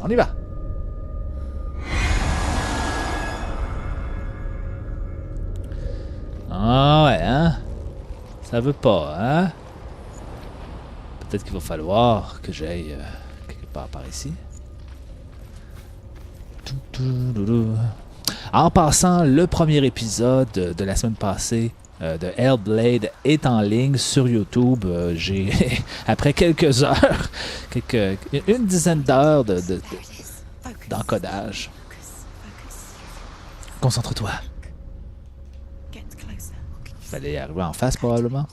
On y va. Ah ouais, hein? Ça veut pas, hein? Peut-être qu'il va falloir que j'aille quelque part par ici. En passant, le premier épisode de la semaine passée de Hellblade est en ligne sur YouTube. J'ai, après quelques heures, une dizaine d'heures d'encodage. Concentre-toi. Fallait y arriver en face probablement.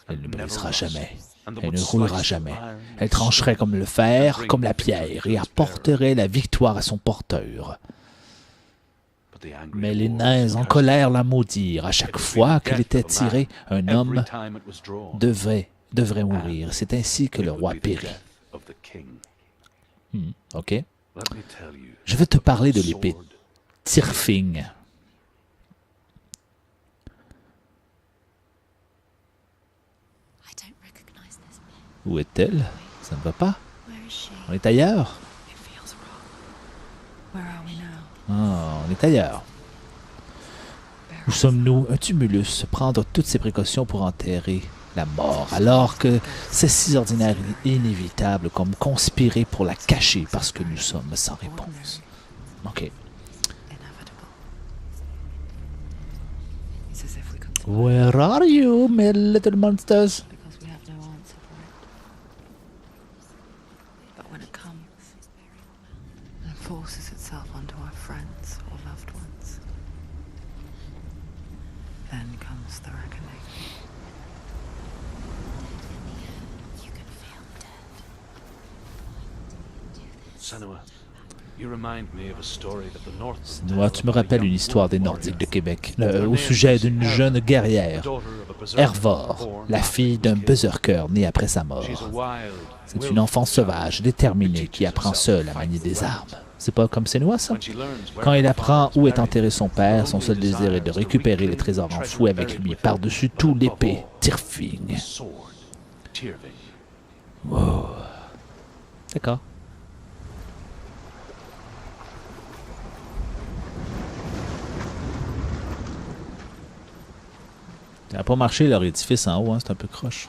Elle ne brisera jamais. Elle ne roulera jamais. Elle trancherait comme le fer, comme la pierre, et apporterait la victoire à son porteur. Mais les nains en colère la maudirent. À chaque fois qu'elle était tirée, un homme devrait mourir. C'est ainsi que le roi périt. Ok. Je vais te parler de l'épée Tyrfing. Où est-elle? Ça ne va pas? On est ailleurs? Ah, on est ailleurs. Où sommes-nous? Un tumulus. Prendre toutes ces précautions pour enterrer la mort, alors que c'est si ordinaire et inévitable comme conspirer pour la cacher parce que nous sommes sans réponse. Ok. Where are you, my little monsters? Forces itself onto our friends or loved ones. Then comes the reckoning. Senua, tu me rappelles une histoire des Nordiques de Québec, au sujet d'une jeune guerrière, Hervor, la fille d'un berserker né après sa mort. C'est une enfant sauvage, déterminée, qui apprend seule à manier des armes. C'est pas comme Senua, ça? Quand il apprend où est enterré son père, son seul désir est de récupérer les trésors enfouis avec lui, par-dessus tout l'épée Tyrfing. Wow. D'accord. Ça n'a pas marché leur édifice en haut, hein, c'est un peu croche.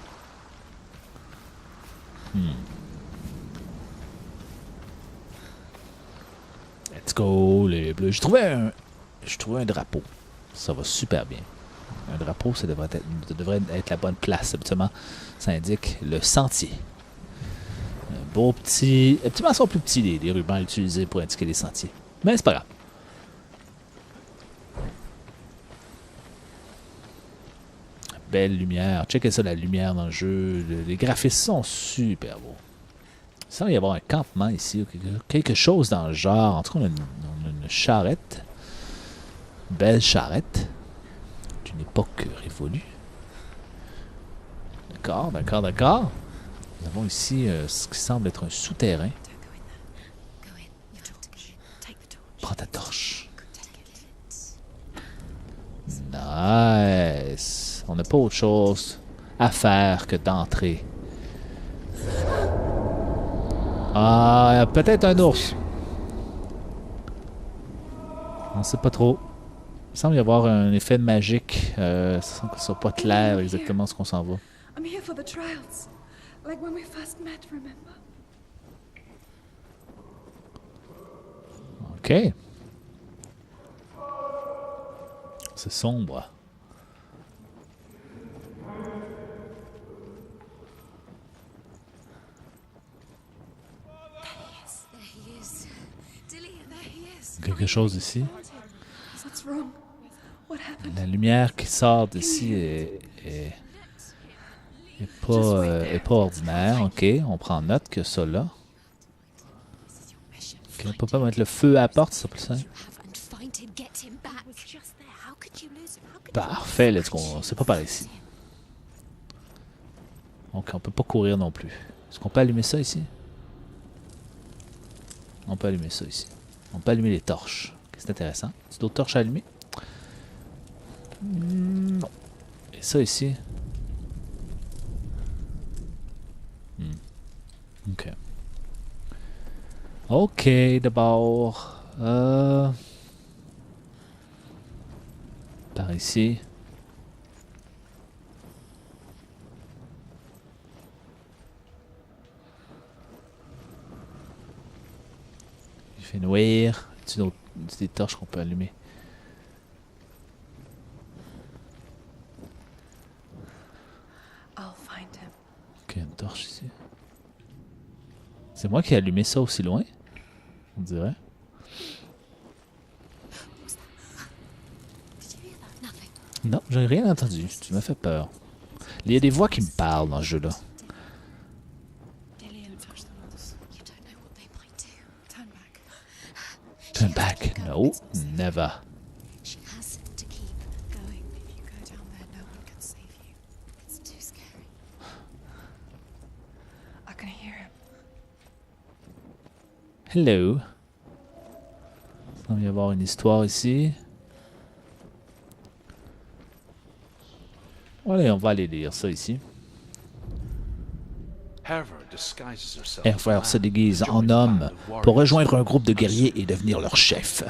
Let's go, les bleus. Je trouvais un drapeau. Ça va super bien. Un drapeau, ça devrait être la bonne place. Habituellement, ça indique le sentier. Un beau petit... Habituellement, ils sont plus petits, les rubans utilisés pour indiquer les sentiers. Mais c'est pas grave. Belle lumière. Checkez ça, la lumière dans le jeu. Les graphismes sont super beaux. Il semble y avoir un campement ici, quelque chose dans le genre. En tout cas, on a une charrette. Belle charrette. D'une époque révolue. D'accord, d'accord, d'accord. Nous avons ici ce qui semble être un souterrain. Prends ta torche. Nice. On n'a pas autre chose à faire que d'entrer. Ah, peut-être un ours. On sait pas trop. Il semble y avoir un effet magique. Ça semble que ce soit pas clair exactement ce qu'on s'en va. Ok. C'est sombre. Quelque chose ici. La lumière qui sort d'ici est pas ordinaire. Ok, on prend note que ça là. Okay, on peut pas mettre le feu à la porte, c'est plus simple. Parfait, let's go. C'est pas par ici. Donc on peut pas courir non plus. Est-ce qu'on peut allumer ça ici? On peut allumer ça ici. On peut allumer les torches. Okay, c'est intéressant. C'est d'autres torches à allumer? Non. Et ça ici? Ok, d'abord. Par ici. Il fait nourrir. C'est des torches qu'on peut allumer. I'll find him. Ok, une torche ici. C'est moi qui ai allumé ça aussi loin, on dirait. Non, j'ai rien entendu. Tu m'as fait peur. Il y a des voix qui me parlent dans ce jeu-là. Turn back. No, never. She has to keep going. If you go down there, no one can save you. It's too scary. I can hear him. Hello. Il va y avoir une histoire ici. Allez, on va aller lire ça ici. Herver se déguise en homme pour rejoindre un groupe de guerriers et devenir leur chef.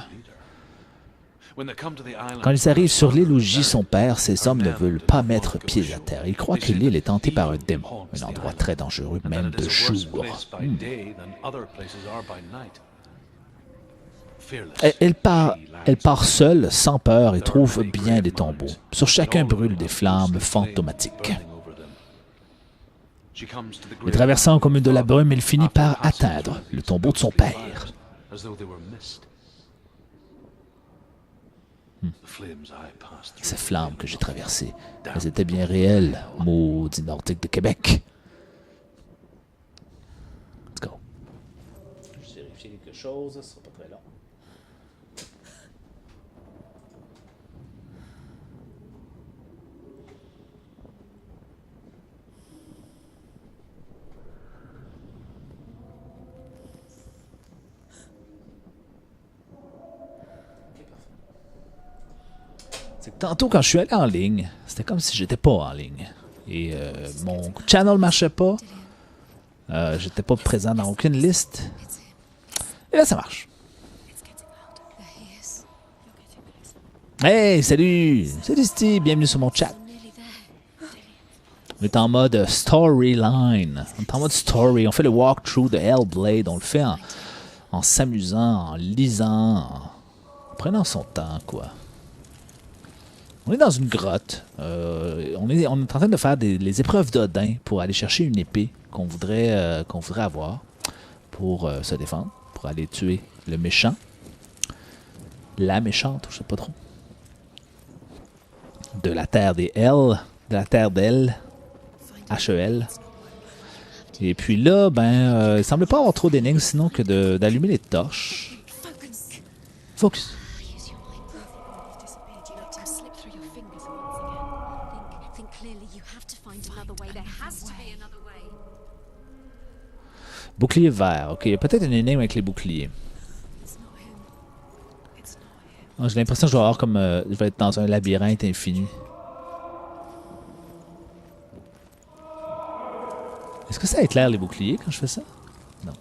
Quand ils arrivent sur l'île où gît son père, ces hommes ne veulent pas mettre pied à terre. Ils croient que l'île est hantée par un démon, un endroit très dangereux, même de jour. Elle part seule, sans peur, et trouve bien des tombeaux. Sur chacun brûlent des flammes fantomatiques. Et traversant comme de la brume, il finit par atteindre le tombeau de son père. Ces flammes que j'ai traversées, elles étaient bien réelles, maudit Nordique de Québec. Let's go. Je vais vérifier quelque chose, ça sera pas très long. Tantôt, quand je suis allé en ligne, c'était comme si j'étais pas en ligne. Et mon channel marchait pas. J'étais pas présent dans aucune liste. Et là, ça marche. Hey, salut! Salut Steve, bienvenue sur mon chat. On est en mode storyline. On est en mode story. On fait le walkthrough de Hellblade. On le fait en s'amusant, en lisant, en prenant son temps, quoi. On est dans une grotte. On est en train de faire les épreuves d'Odin pour aller chercher une épée qu'on voudrait avoir pour se défendre, pour aller tuer le méchant. La méchante, je sais pas trop. De la terre des L, de la terre d'El, H-E-L. Et puis là, il semblait pas avoir trop d'énigmes sinon que d'allumer les torches. Focus. Bouclier vert. Ok, il y a peut-être une énigme avec les boucliers. Oh, j'ai l'impression que je vais avoir comme... je vais être dans un labyrinthe infini. Est-ce que ça éclaire les boucliers quand je fais ça? Non.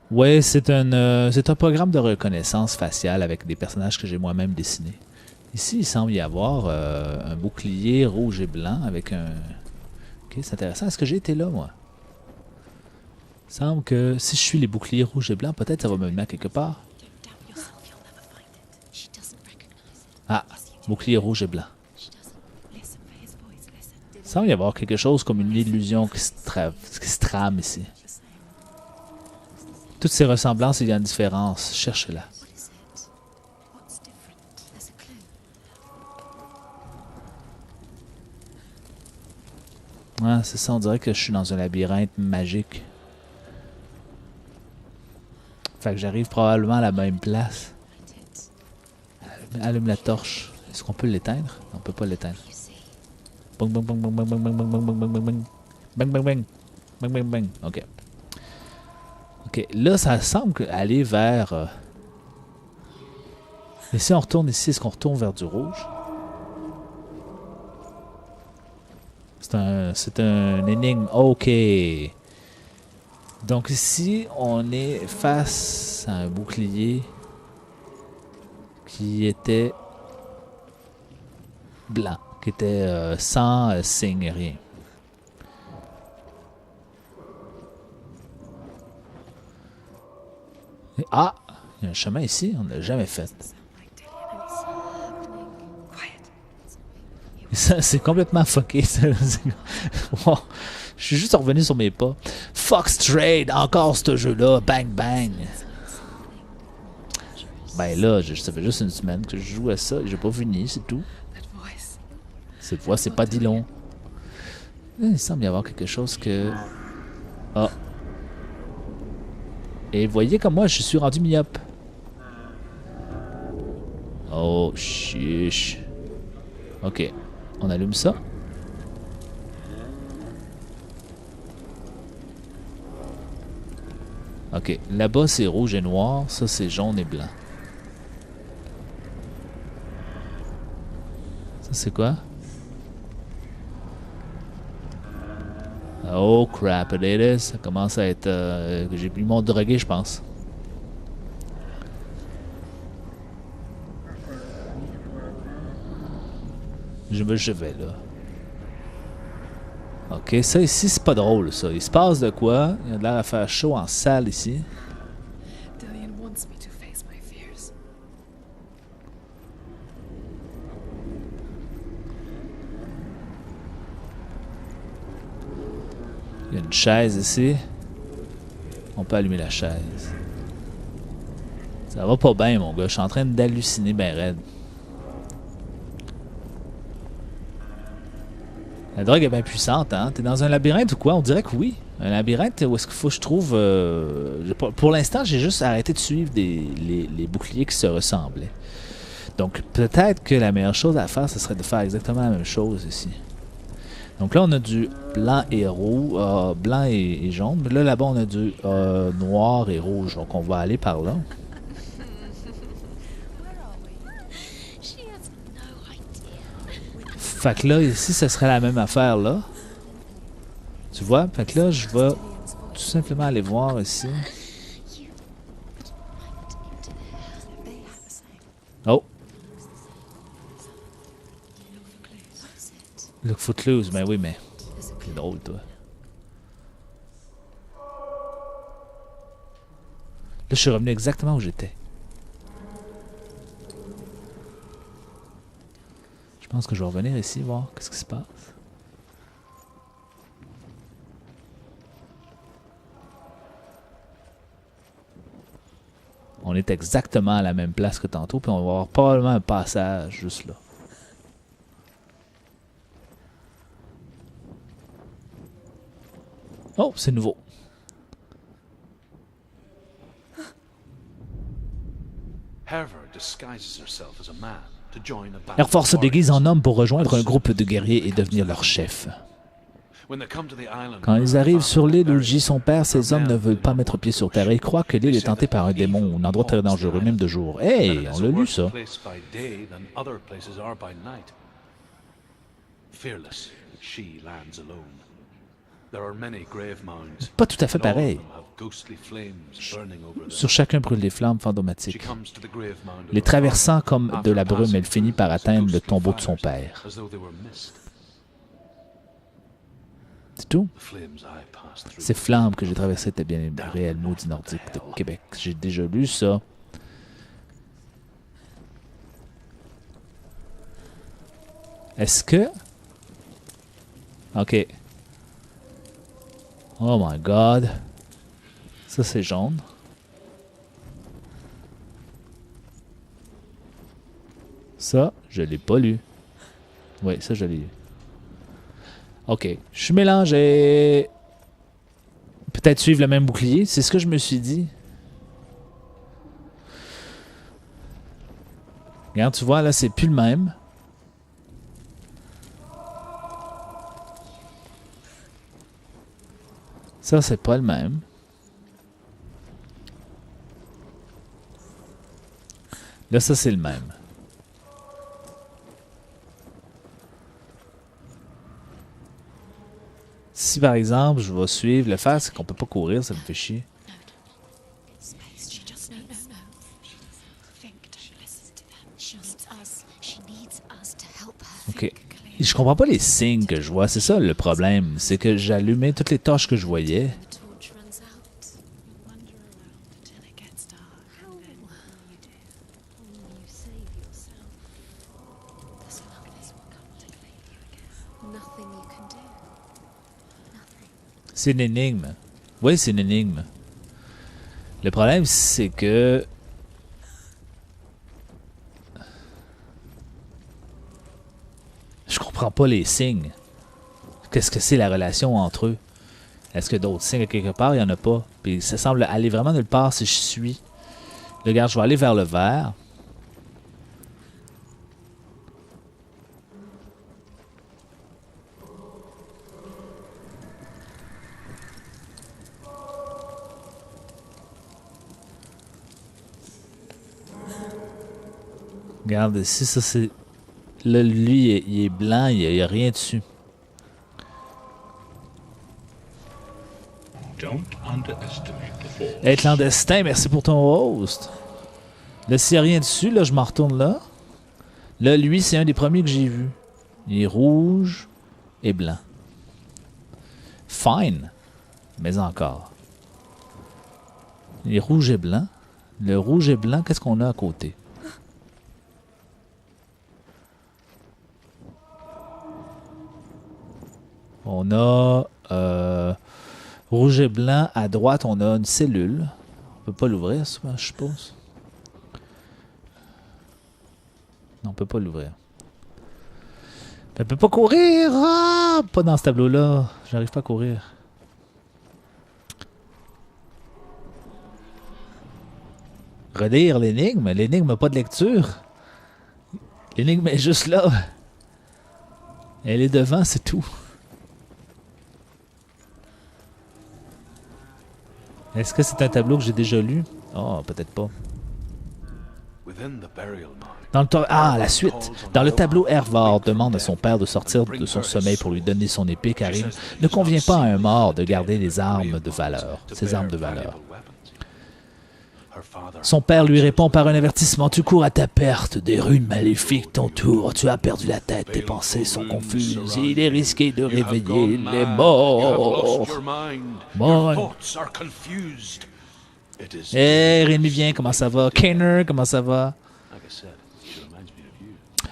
Ouais, c'est un programme de reconnaissance faciale avec des personnages que j'ai moi-même dessinés. Ici, il semble y avoir un bouclier rouge et blanc avec un... Ok, c'est intéressant. Est-ce que j'ai été là, moi? Il semble que si je suis les boucliers rouges et blancs, peut-être ça va me mettre quelque part. Ah, bouclier rouge et blanc. Il semble y avoir quelque chose comme une illusion qui se trame ici. Toutes ces ressemblances, il y a une différence. Cherchez-la. Ah, c'est ça, on dirait que je suis dans un labyrinthe magique. Fait que j'arrive probablement à la même place. Allume la torche. Est-ce qu'on peut l'éteindre? On peut pas l'éteindre. Bang bang bang bang bang bang bang bang bang bang bang bang. Bang bang bang. Bang bang bang. Ok. Ok, là, ça semble aller vers... Et si on retourne ici, est-ce qu'on retourne vers du rouge? C'est un énigme. OK. Donc ici, on est face à un bouclier qui était blanc, qui était sans signe, rien. Et, ah! Il y a un chemin ici, on n'a jamais fait. Ça, c'est complètement fucké. Wow. Je suis juste revenu sur mes pas. Fox Trade, encore ce jeu-là. Bang, bang. Ben là, ça fait juste une semaine que je joue à ça et j'ai pas fini, c'est tout. Cette voix, c'est pas dit long. Il semble y avoir quelque chose que... Ah. Et voyez comme moi, je suis rendu myope. Oh, chiche. Ok. On allume ça. Ok. Là-bas, c'est rouge et noir. Ça, c'est jaune et blanc. Ça, c'est quoi? Oh, crap, it is. Ça commence à être... j'ai plus mon drogué, je pense. Je vais là. Ok, ça ici, c'est pas drôle, ça. Il se passe de quoi? Il y a de l'air à faire chaud en salle ici. Il y a une chaise ici. On peut allumer la chaise. Ça va pas bien, mon gars. Je suis en train d'halluciner ben raide. La drogue est bien puissante, hein? T'es dans un labyrinthe ou quoi? On dirait que oui. Un labyrinthe où est-ce qu'il faut que je trouve... pour l'instant, j'ai juste arrêté de suivre les boucliers qui se ressemblaient. Donc, peut-être que la meilleure chose à faire, ce serait de faire exactement la même chose ici. Donc là, on a du blanc et rouge, blanc et jaune. Mais là-bas, on a du noir et rouge. Donc, on va aller par là. Fait que là, ici, ce serait la même affaire, là. Tu vois? Fait que là, je vais tout simplement aller voir ici. Oh! Look Footloose, ben oui, mais... C'est drôle, toi. Là, je suis revenu exactement où j'étais. Je pense que je vais revenir ici, voir qu'est-ce qui se passe. On est exactement à la même place que tantôt, puis on va avoir probablement un passage juste là. Oh, c'est nouveau. Hervor se déguise en homme pour rejoindre un groupe de guerriers et devenir leur chef. Quand ils arrivent sur l'île où gît son père, ces hommes ne veulent pas mettre pied sur terre et croient que l'île est hantée par un démon, un endroit très dangereux, même de jour. Hey, on l'a lu ça. Pas tout à fait pareil. Sur chacun brûlent des flammes fantomatiques. Les traversant comme de la brume, elle finit par atteindre le tombeau de son père. C'est tout? Ces flammes que j'ai traversées étaient bien réels maudits nordiques de Québec. J'ai déjà lu ça. Est-ce que... Ok. Oh my god. Ça, c'est jaune. Ça, je l'ai pas lu. Oui, ça, je l'ai lu. Ok. Je suis mélangé. Peut-être suivre le même bouclier. C'est ce que je me suis dit. Regarde, tu vois, là, c'est plus le même. Ça, c'est pas le même. Là, ça, c'est le même. si par exemple je vais suivre le faire, c'est qu'on peut pas courir, ça me fait chier. Space. She just no, no, no. She doesn't think. Don't listen to them. She needs us. She needs us to help her. Ok. Je comprends pas les signes que je vois, c'est ça le problème. C'est que j'allumais toutes les torches que je voyais. The torch runs out. You wander around until it gets dark. How then what will you do? You save yourself. There's nothing will come to claim you again. Nothing you can do. Nothing. C'est une énigme. Oui, c'est une énigme. Le problème, c'est que... Je comprends pas les signes. Qu'est-ce que c'est la relation entre eux? Est-ce que d'autres signes quelque part? Il n'y en a pas. Puis ça semble aller vraiment nulle part si je suis. Regarde, je vais aller vers le vert. Regarde ici, ça c'est... Là, lui, il est blanc, il n'y a rien dessus. Hey, clandestin, merci pour ton host. Là, s'il n'y a rien dessus, là, je m'en retourne là. Là, lui, c'est un des premiers que j'ai vu. Il est rouge et blanc. Fine. Mais encore. Il est rouge et blanc. Le rouge et blanc, qu'est-ce qu'on a à côté? On a rouge et blanc. À droite, on a une cellule. On peut pas l'ouvrir, ça, je suppose. Non, on peut pas l'ouvrir. Elle peut pas courir! Ah! Pas dans ce tableau-là. J'arrive pas à courir. Relire l'énigme. L'énigme n'a pas de lecture. L'énigme est juste là. Elle est devant, c'est tout. Est-ce que c'est un tableau que j'ai déjà lu? Oh, peut-être pas. Dans le la suite. Dans le tableau, Hervor demande à son père de sortir de son sommeil pour lui donner son épée car il ne convient pas à un mort de garder les armes de valeur, ses armes de valeur. Son père lui répond par un avertissement. Tu cours à ta perte, des runes maléfiques t'entourent, tu as perdu la tête, tes pensées sont confuses, il est risqué de réveiller les morts. Mort. Hey, Rémi, viens, comment ça va? Kainer, comment ça va?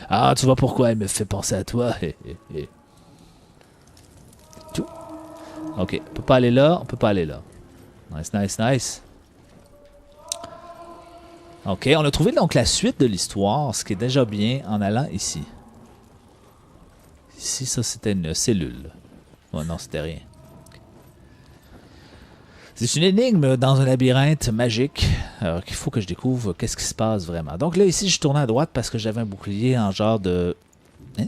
Ah, tu vois pourquoi elle me fait penser à toi. Tout. Ok, on peut pas aller là, on peut pas aller là. Nice, nice, nice. Ok, on a trouvé donc la suite de l'histoire, ce qui est déjà bien en allant ici. Ici, ça c'était une cellule. Oh non, c'était rien. C'est une énigme dans un labyrinthe magique. Alors qu'il faut que je découvre qu'est-ce qui se passe vraiment. Donc là, ici, je tournais à droite parce que j'avais un bouclier en genre de... Hein?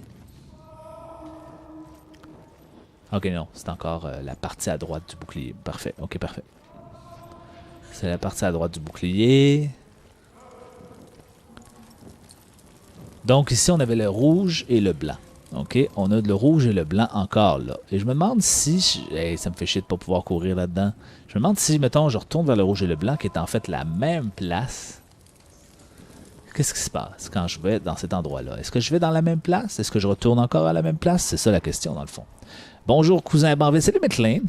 Ok, non, c'est encore la partie à droite du bouclier. Parfait, ok, parfait. C'est la partie à droite du bouclier. Donc ici, on avait le rouge et le blanc. OK, on a le rouge et le blanc encore là. Et je me demande si... Hey, ça me fait chier de ne pas pouvoir courir là-dedans. Je me demande si, mettons, je retourne vers le rouge et le blanc, qui est en fait la même place. Qu'est-ce qui se passe quand je vais dans cet endroit-là? Est-ce que je vais dans la même place? Est-ce que je retourne encore à la même place? C'est ça la question, dans le fond. Bonjour, cousin Banville. Salut, McLean.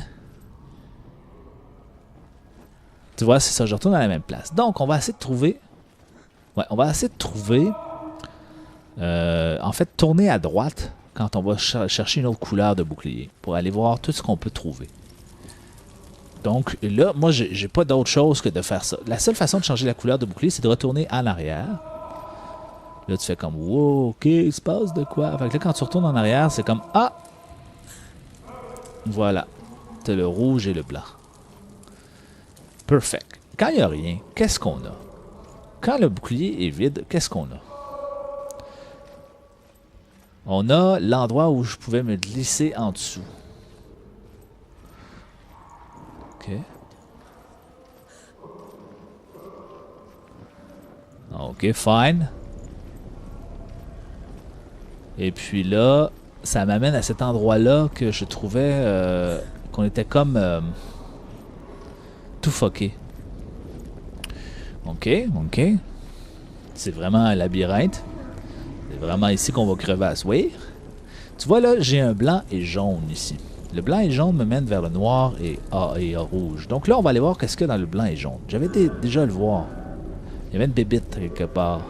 Tu vois, c'est ça, je retourne à la même place. Donc, on va essayer de trouver... Ouais, on va essayer de trouver... en fait, tourner à droite quand on va chercher une autre couleur de bouclier pour aller voir tout ce qu'on peut trouver. Donc là, moi, j'ai pas d'autre chose que de faire ça. La seule façon de changer la couleur de bouclier, c'est de retourner en arrière. Là, tu fais comme, wow, ok, il se passe de quoi? Fait que là, quand tu retournes en arrière, c'est comme, ah! Voilà. T'as le rouge et le blanc. Perfect. Quand il n'y a rien, qu'est-ce qu'on a? Quand le bouclier est vide, qu'est-ce qu'on a? On a l'endroit où je pouvais me glisser en dessous. OK. OK, fine. Et puis là, ça m'amène à cet endroit-là que je trouvais qu'on était comme tout fucké. Ok, ok. C'est vraiment un labyrinthe. C'est vraiment ici qu'on va crever à sourire. Tu vois là, j'ai un blanc et jaune ici. Le blanc et jaune me mène vers le noir et rouge. Donc là, on va aller voir qu'est-ce qu'il y a dans le blanc et jaune. J'avais déjà le voir. Il y avait une bébite quelque part.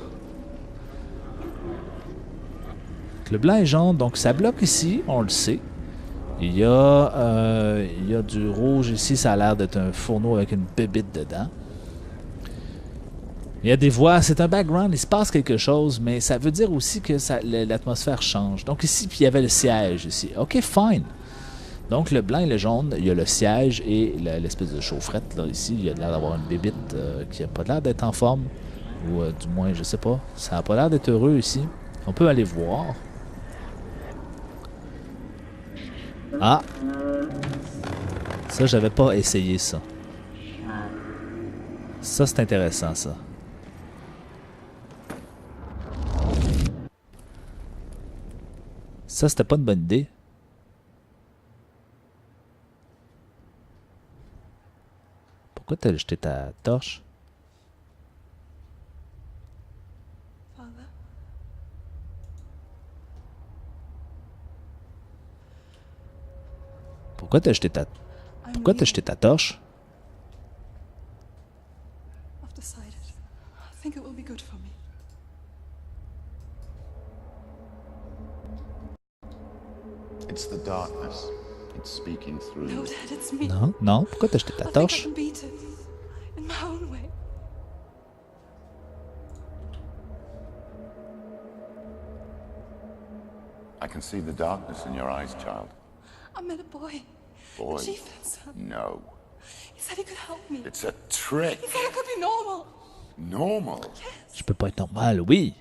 Le blanc et jaune, donc ça bloque ici, on le sait. Il y a du rouge ici, ça a l'air d'être un fourneau avec une bébite dedans. Il y a des voix, c'est un background, il se passe quelque chose, mais ça veut dire aussi que l'atmosphère change. Donc ici, puis il y avait le siège ici. Ok, fine. Donc le blanc et le jaune, il y a le siège et l'espèce de chaufferette là ici. Il y a l'air d'avoir une bébite qui n'a pas l'air d'être en forme. Ou du moins, je sais pas. Ça n'a pas l'air d'être heureux ici. On peut aller voir. Ah! Ça, j'avais pas essayé ça. Ça, c'est intéressant, ça. Ça, c'était pas une bonne idée. Pourquoi t'as jeté ta torche? Father? Pourquoi t'as jeté ta torche? I've decided. I think it will be good for me. It's the darkness. It's speaking through No, you. Dad, it's me. Non, non. Pourquoi t'as jeté ta I think I torche? can beat it. In my own way. I can see the darkness in your eyes, child. I met a boy. Boy. The chieftain's son. No. He said he could help me. It's a trick. He said I could be normal. Normal. Je peux pas être normal, oui.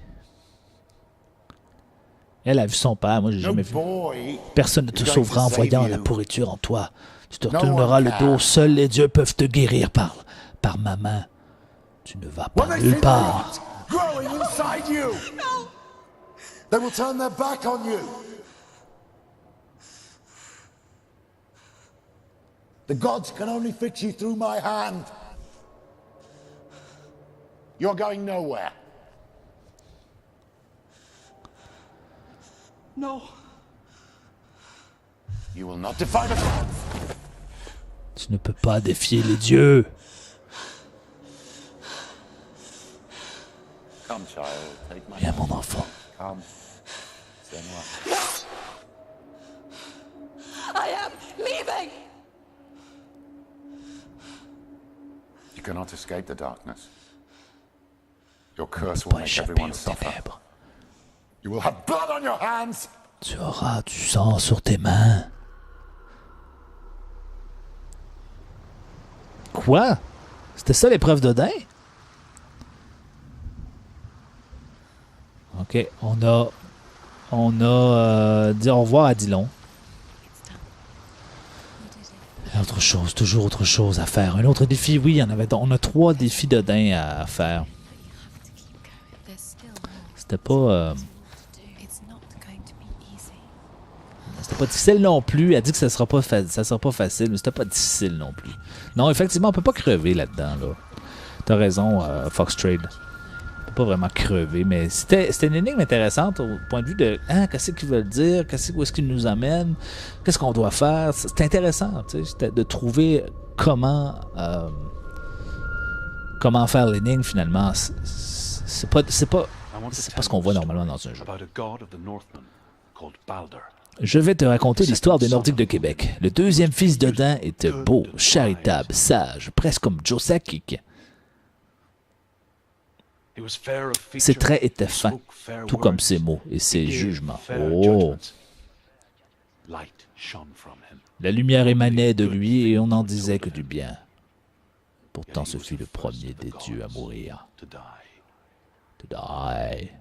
Elle a vu son père, moi j'ai No jamais vu. boy. Personne ne te is going sauvera en to voyant save la you. pourriture en toi. Tu te No retourneras one le can. dos, seuls les dieux peuvent te guérir par ma main. Tu ne vas pas When they see nulle the part. light growing inside you, No! they will turn their back on you. The gods can only fix you through my hand. You're going nowhere. No. You will not defy the gods. Tu ne peux pas défier les dieux. Come, child, take my Viens, hand. mon enfant. Come. Senua. I am leaving! You cannot escape the darkness. Your curse will Pas make échapper everyone aux suffer. ténèbres. You will have blood on your hands. Tu auras du sang sur tes mains. Quoi? C'était ça l'épreuve d'Odin? Ok, on a dit au revoir à Dillon. Autre chose, toujours autre chose à faire. Un autre défi, oui, on a 3 défis d'Odin à faire. There's still more C'était pas, to do. It's not going to be easy. c'était pas difficile non plus. Elle dit que ça sera pas facile, mais c'était pas difficile non plus. Non, effectivement, on peut pas crever là-dedans. Là. T'as raison, Fox Trade. On peut pas vraiment crever, mais c'était une énigme intéressante au point de vue de qu'est-ce qu'ils veulent dire, où est-ce qu'ils nous amènent, qu'est-ce qu'on doit faire. C'est intéressant, tu sais, de trouver comment faire l'énigme finalement. C'est pas ce qu'on voit normalement dans un jeu. Je vais te raconter l'histoire des Nordiques de Québec. Le deuxième fils d'Odin était beau, charitable, sage, presque comme Joe Sakic. Ses traits étaient fins, tout comme ses mots et ses jugements. Oh! La lumière émanait de lui et on n'en disait que du bien. Pourtant, ce fut le premier des dieux à mourir. To die.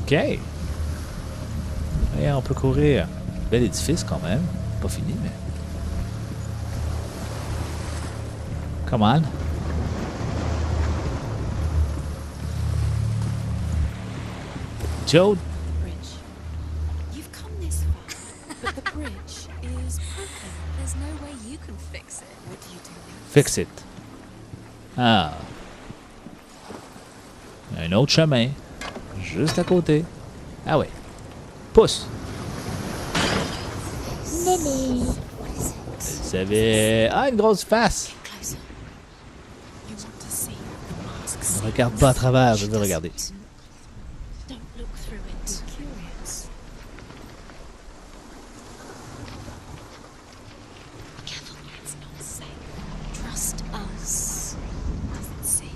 Ok. Et on peut courir. Bel édifice quand même. Pas fini, mais... Come on. Joe, Bridge. You've come this far, but the bridge is broken. There's no way you can fix it. What do you do next? fix it. Ah. Un autre chemin. Juste à côté. Ah ouais. Pousse. Vous savez... Ah, une grosse face. Closer. You want to see the masks. Ne regarde pas à travers, je veux regarder. Don't look through it. Be curious. Careful, it's not safe. Trust us. Doesn't see.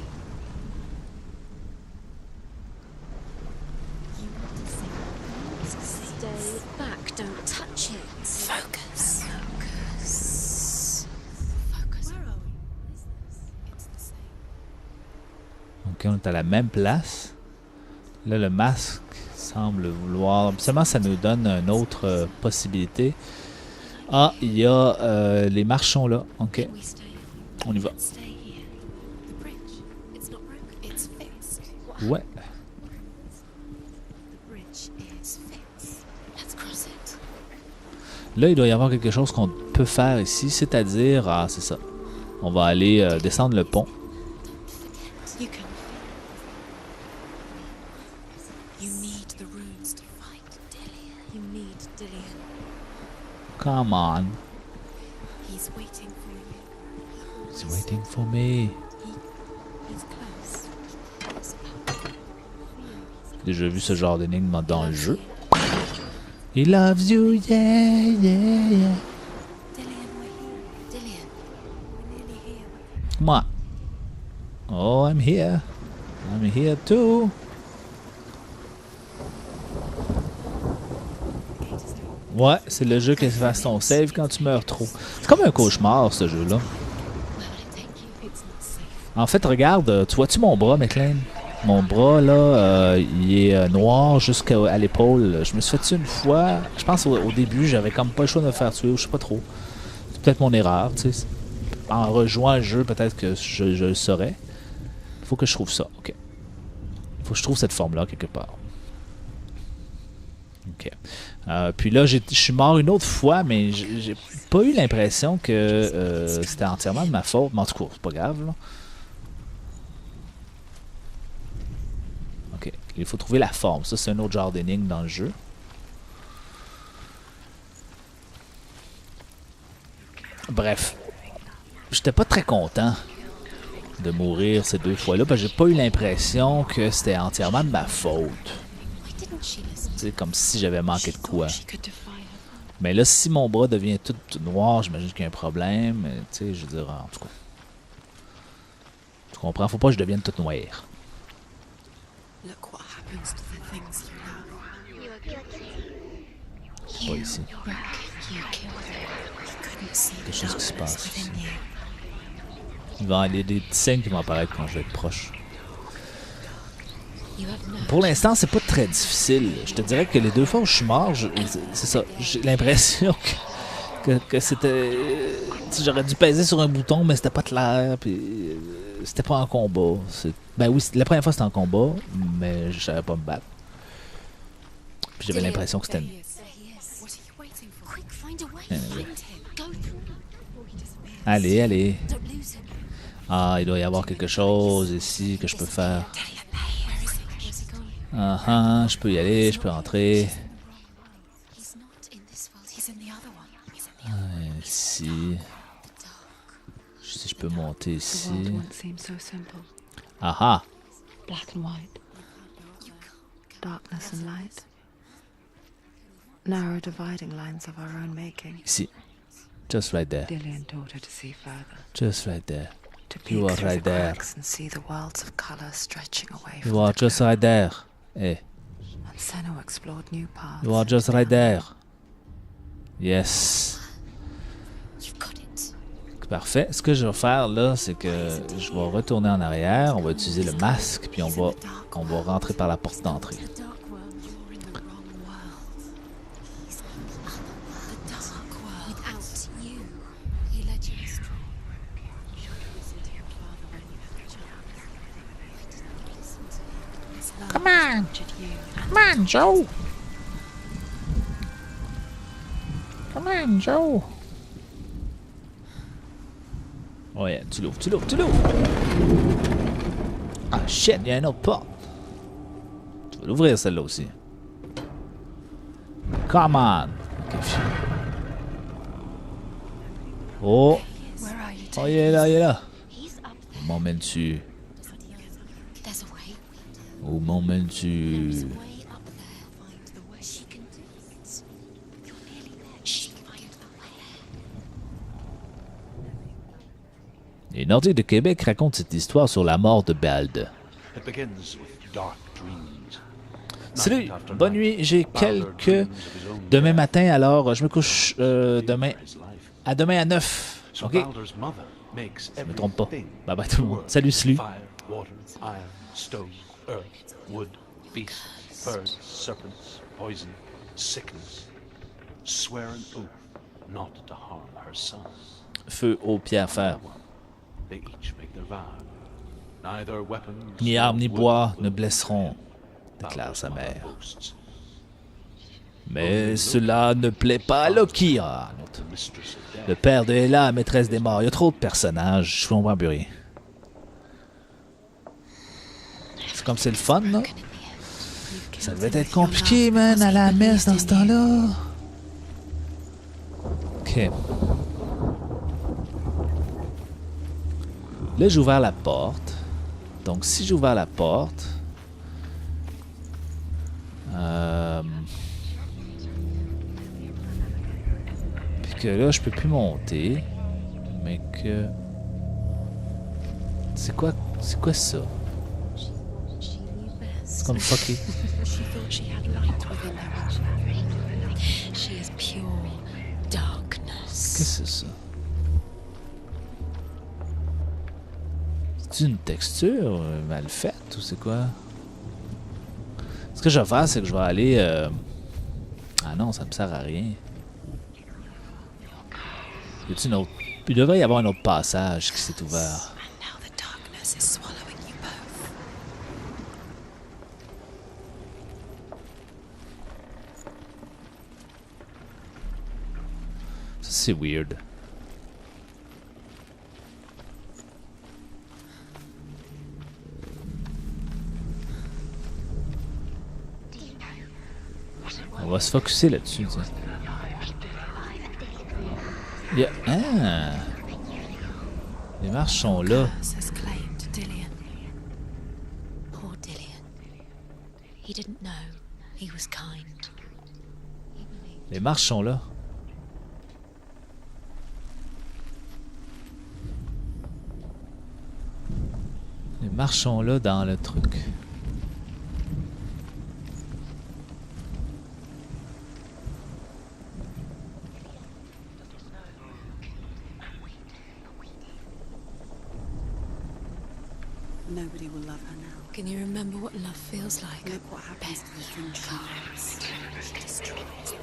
You want to see the masks. Stay back. Don't touch it. Focus. Focus. Focus. Where are we? It's the same. Ok, on est à la même place. Là, le masque semble vouloir... Seulement, ça nous donne une autre possibilité. Ah, il y a les marchons là. Ok, We stay. on y va. Stay here. The bridge. It's not broken. It's fixed. What Ouais. The bridge is fixed. Let's cross it. Là, il doit y avoir quelque chose qu'on peut faire ici, c'est-à-dire... Ah, c'est ça. On va aller descendre le pont. You can. You need the runes to fight Dillian. You need Dillian. Come on. He's waiting for you. He's waiting for me. He's close. J'ai déjà vu ce genre d'énigme dans le jeu. He loves you, yeah, yeah, yeah. Dillian, we're here. Dillian, we're nearly here. Come on. Oh, I'm here. I'm here too. The gate is open. Ouais, c'est le jeu qui efface ton save quand tu meurs trop. C'est comme un cauchemar, ce jeu-là. Where will it take you? It's not safe. En fait, regarde, tu vois-tu mon bras, McLean? Mon bras, là, il est noir jusqu'à l'épaule. Je me suis fait tuer une fois. Je pense au début, j'avais comme pas le choix de me faire tuer, ou je sais pas trop. C'est peut-être mon erreur, tu sais. En rejoignant le jeu, peut-être que je le saurais. Faut que je trouve ça, ok. Faut que je trouve cette forme-là quelque part. Ok. Puis là, je suis mort une autre fois, mais j'ai pas eu l'impression que c'était entièrement de ma faute. Mais en tout cas, c'est pas grave, là. Ok. Il faut trouver la forme. Ça, c'est un autre genre d'énigme dans le jeu. Bref. J'étais pas très content de mourir ces deux fois-là, parce que j'ai pas eu l'impression que c'était entièrement de ma faute. Why didn't she listen? C'est comme si j'avais manqué de quoi. She could defy her. Mais là, si mon bras devient tout noir, j'imagine qu'il y a un problème. Tu sais, je veux dire, en tout cas. Tu comprends? Faut pas que je devienne toute noire. Look what happens to the things you love. C'est pas ici. Rick, you killed her. You couldn't see Quelque the chose qui se darkness passe within ici. you. Il va y avoir des petits signes qui vont apparaître quand je vais être proche. You have no Pour l'instant, c'est pas très difficile. Je te dirais que les deux fois où je suis mort, c'est ça. J'ai l'impression que c'était... J'aurais dû peser sur un bouton, mais c'était pas clair. Puis c'était pas en combat. Ben oui, la première fois c'était en combat, mais je savais pas me battre. Puis j'avais l'impression que c'était... There he is. What are you waiting for? Quick, find a way. Anyway. Find him. Go through before he disappears. Allez, allez. Don't lose him. Ah, il doit y avoir quelque chose ici que je peux faire. Where is he? Where's he going? Ah ah, je peux y aller, je peux entrer. He's not in this world. He's in the other one. He's in the other Ici. Si je peux monter The ici. world once seemed so simple. Ah ah. Black and white. Darkness and light. Narrow dividing lines of our own making. Ici. Just right there. Dillian taught her to see further. Just right there. To You peek are through right the there. cracks and see the worlds of color stretching away You from are the just glow. right there. Hey, And Senna explored new paths. you are just right there. Yes. You've got it. Parfait. Ce que je vais faire là, c'est que je vais retourner en arrière. On va utiliser le masque, puis on va rentrer par la porte d'entrée. The dark world. You're in the wrong world. He's the dark world. Without you, he led you astray. captured you and Come on, Joe! Come on, Joe! Oh yeah, tu l'ouvres, tu l'ouvres, tu l'ouvres! Ah shit, il y a une autre porte. Tu vas l'ouvrir celle-là aussi. Come on! Ok, phew. Oh! where are you Oh, taking il est là, il est là. He's up there. Où m'emmènes-tu? There's a way. Où m'emmènes-tu? There's a way up there. Find the way. She can do it. You're nearly there. She can find the way. Les Nordiques de Québec racontent cette histoire sur la mort de Bald. It begins with dark dreams. Salut, bonne nuit, j'ai quelques... Demain matin, alors, je me couche demain... À demain à 9. So Ok? Balder's mother makes Je me trompe pas. everything Bye bye tout le monde. work. Salut, Slu. Fire, water, iron, stone, earth, wood, beasts, birds, serpents, poison, sickness. Swear an oath not to harm her son. Feu, eau, pierre, fer. They each make their vow. Neither weapons Ni nor armes ni wood bois will ne blesseront, Balder's déclare sa mother mère. boasts. Mais cela ne plaît pas à Loki. Ah, l'autre. The mistress of death. Le père de Hela, maîtresse des morts. Il y a trop de personnages. Je comprends plus rien. C'est comme c'est le fun, là. Ça devait être compliqué, man, à la messe dans ce temps-là. Ok. Là, j'ai ouvert la porte. Donc, si j'ai ouvert la porte... Puis que là, je peux plus monter. Mais que... C'est quoi ça? She knew best. C'est comme fucké. She thought she had light within her. She is pure darkness. Qu'est-ce que c'est ça? C'est une texture mal faite ou c'est quoi? Ce que je vais faire, c'est que je vais aller... Ah non, ça me sert à rien. Y a-t-il une autre... Il devrait y avoir un autre passage qui s'est ouvert. And now the darkness is swallowing you both. Ça, c'est weird. On va se focusser là-dessus, tiens. Ah! Les marches sont là. Curse has claimed Dillian. Poor Dillian. He didn't know he was kind. Les marches sont là. Les marches sont là dans le truc. Nobody will love her now. Can you remember what love feels like? Look what happens to the things she loves. He destroys the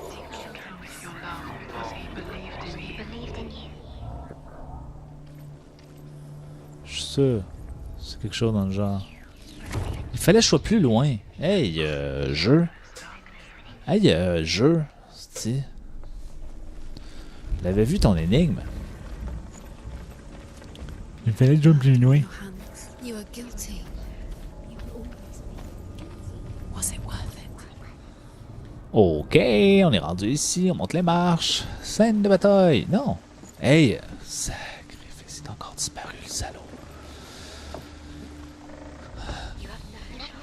Je suis sûr. C'est quelque chose dans le genre. Il fallait que je sois plus loin. Hey, jeu. Hey, jeu. C'est... J'avais vu ton énigme. Il fallait que je sois plus loin. Your hands. You are guilty. Was it worth it? Ok, on est rendu ici, on monte les marches. Scène de bataille. Non. Hey, sacrifice, il est encore disparu, le salaud.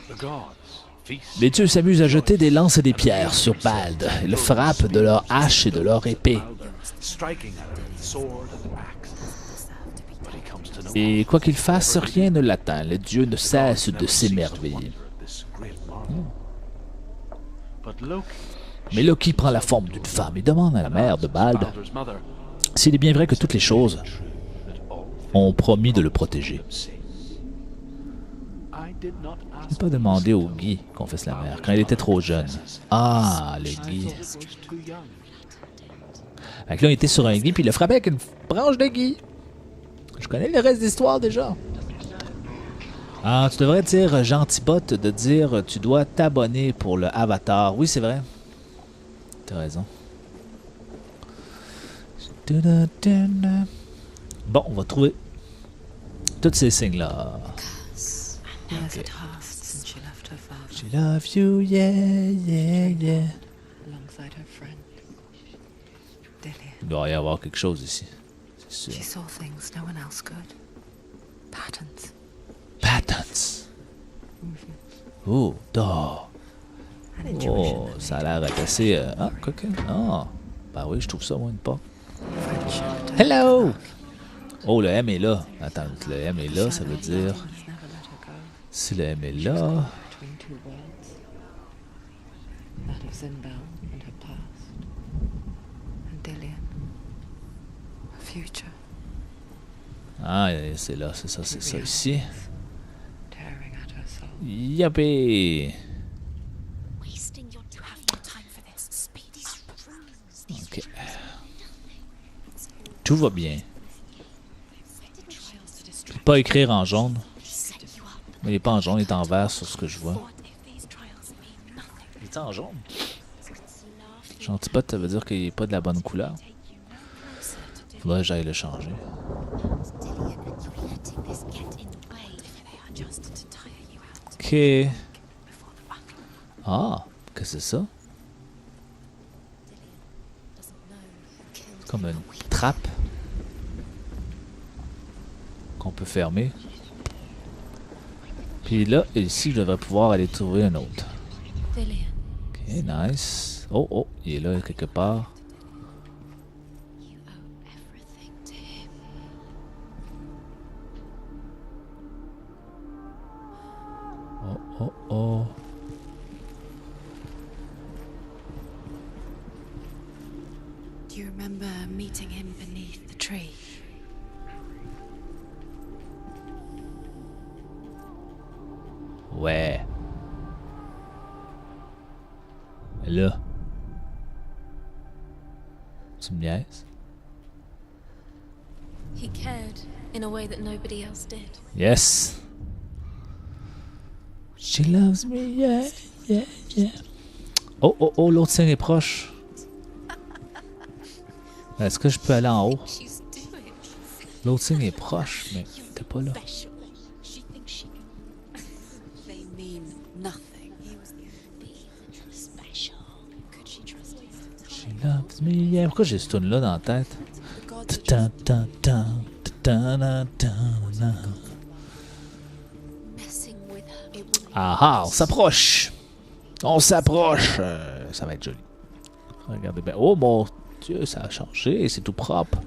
The gods feast. Les dieux s'amusent à jeter des lances et des pierres sur Bald. Ils le frappent de leurs haches et de leurs épées. Striking at her with sword and axe. But he comes to no Et quoi qu'il fasse, rien ne l'atteint. Les dieux ne cessent de s'émerveiller. this great marvel. But Loki, Mais Loki prend la forme d'une femme et demande à la mère de Bald Balder's mother, s'il est bien vrai que toutes les choses that all ont promis de le protéger. see. I did not Il ask n'a pas demandé au Guy, confesse la mère, quand il était trop jeune. Ah, le Guy. it was too young. Fait que là, il était sur un Guy, puis il le frappait avec une branche de Guy. Je connais le reste de l'histoire déjà. Ah, tu devrais dire Gentibot de dire tu dois t'abonner pour le avatar. Oui, c'est vrai. T'as raison. Bon, on va trouver tous ces signes-là. Years had passed since she left her father She loves you, yeah, yeah, yeah. alongside her friend, Dillian. Il doit y avoir quelque chose ici. C'est She sûr. saw things no one else could. Patterns. Patents. Oh, d'or. An intuition Oh, that ça a made l'air assez... Ah, coquin. Ah, ben oui, je trouve ça, moi, une porte. friendship turned Hello! dark. Oh, le M est là. Attends, le M est là, ça veut Shadow dire... has never let her go. Si le M est She was là... caught between two worlds. That of Zinbel and her past. And Dillian. Her future. Ah, c'est là, c'est ça ici. Tearing at her soul. Yuppie! Wasting your time. You have no time for this. Speed up. Ok. Tout va bien. Trials to Je destroy peux pas écrire en jaune. set you up. Mais il est pas en jaune, il est en vert sur ce que je vois. What if these trials mean nothing? Il est en jaune. Laughing Gentibot, ça veut dire qu'il est pas de la bonne couleur. take you no closer to Dillian. Faudrait que j'aille le changer. Dillian, and you're letting this get in the way. If they are just to tire you out Ok. before the battle. Ah, qu'est-ce que c'est ça? Doesn't know who killed Comme him, une but we trappe qu'on peut fermer. Puis là, ici, je devrais pouvoir aller trouver un autre. Dillian, Ok, nice. Oh, oh, il est là quelque part. you owe everything to him. Oh, oh, oh. Do you remember meeting him beneath the tree? Ouais. Là. Tu me niaises? He cared in a way that nobody else did. Yes. She loves me, yeah, yeah, yeah. Oh, oh, oh, l'autre signe est proche. Est-ce que je peux aller en haut? She's doing L'autre signe est proche, mais t'es pas là. special. She thinks she can They mean nothing. be special. Could she trust him? She loves me, yeah. Pourquoi j'ai ce tune là dans la tête? The gods are just Ta ta ta ta ta ta ta. Messing with her. It will Ah ah, on s'approche. On s'approche. Ça va être joli. Regardez bien. Oh mon Dieu, ça a changé. C'est tout propre.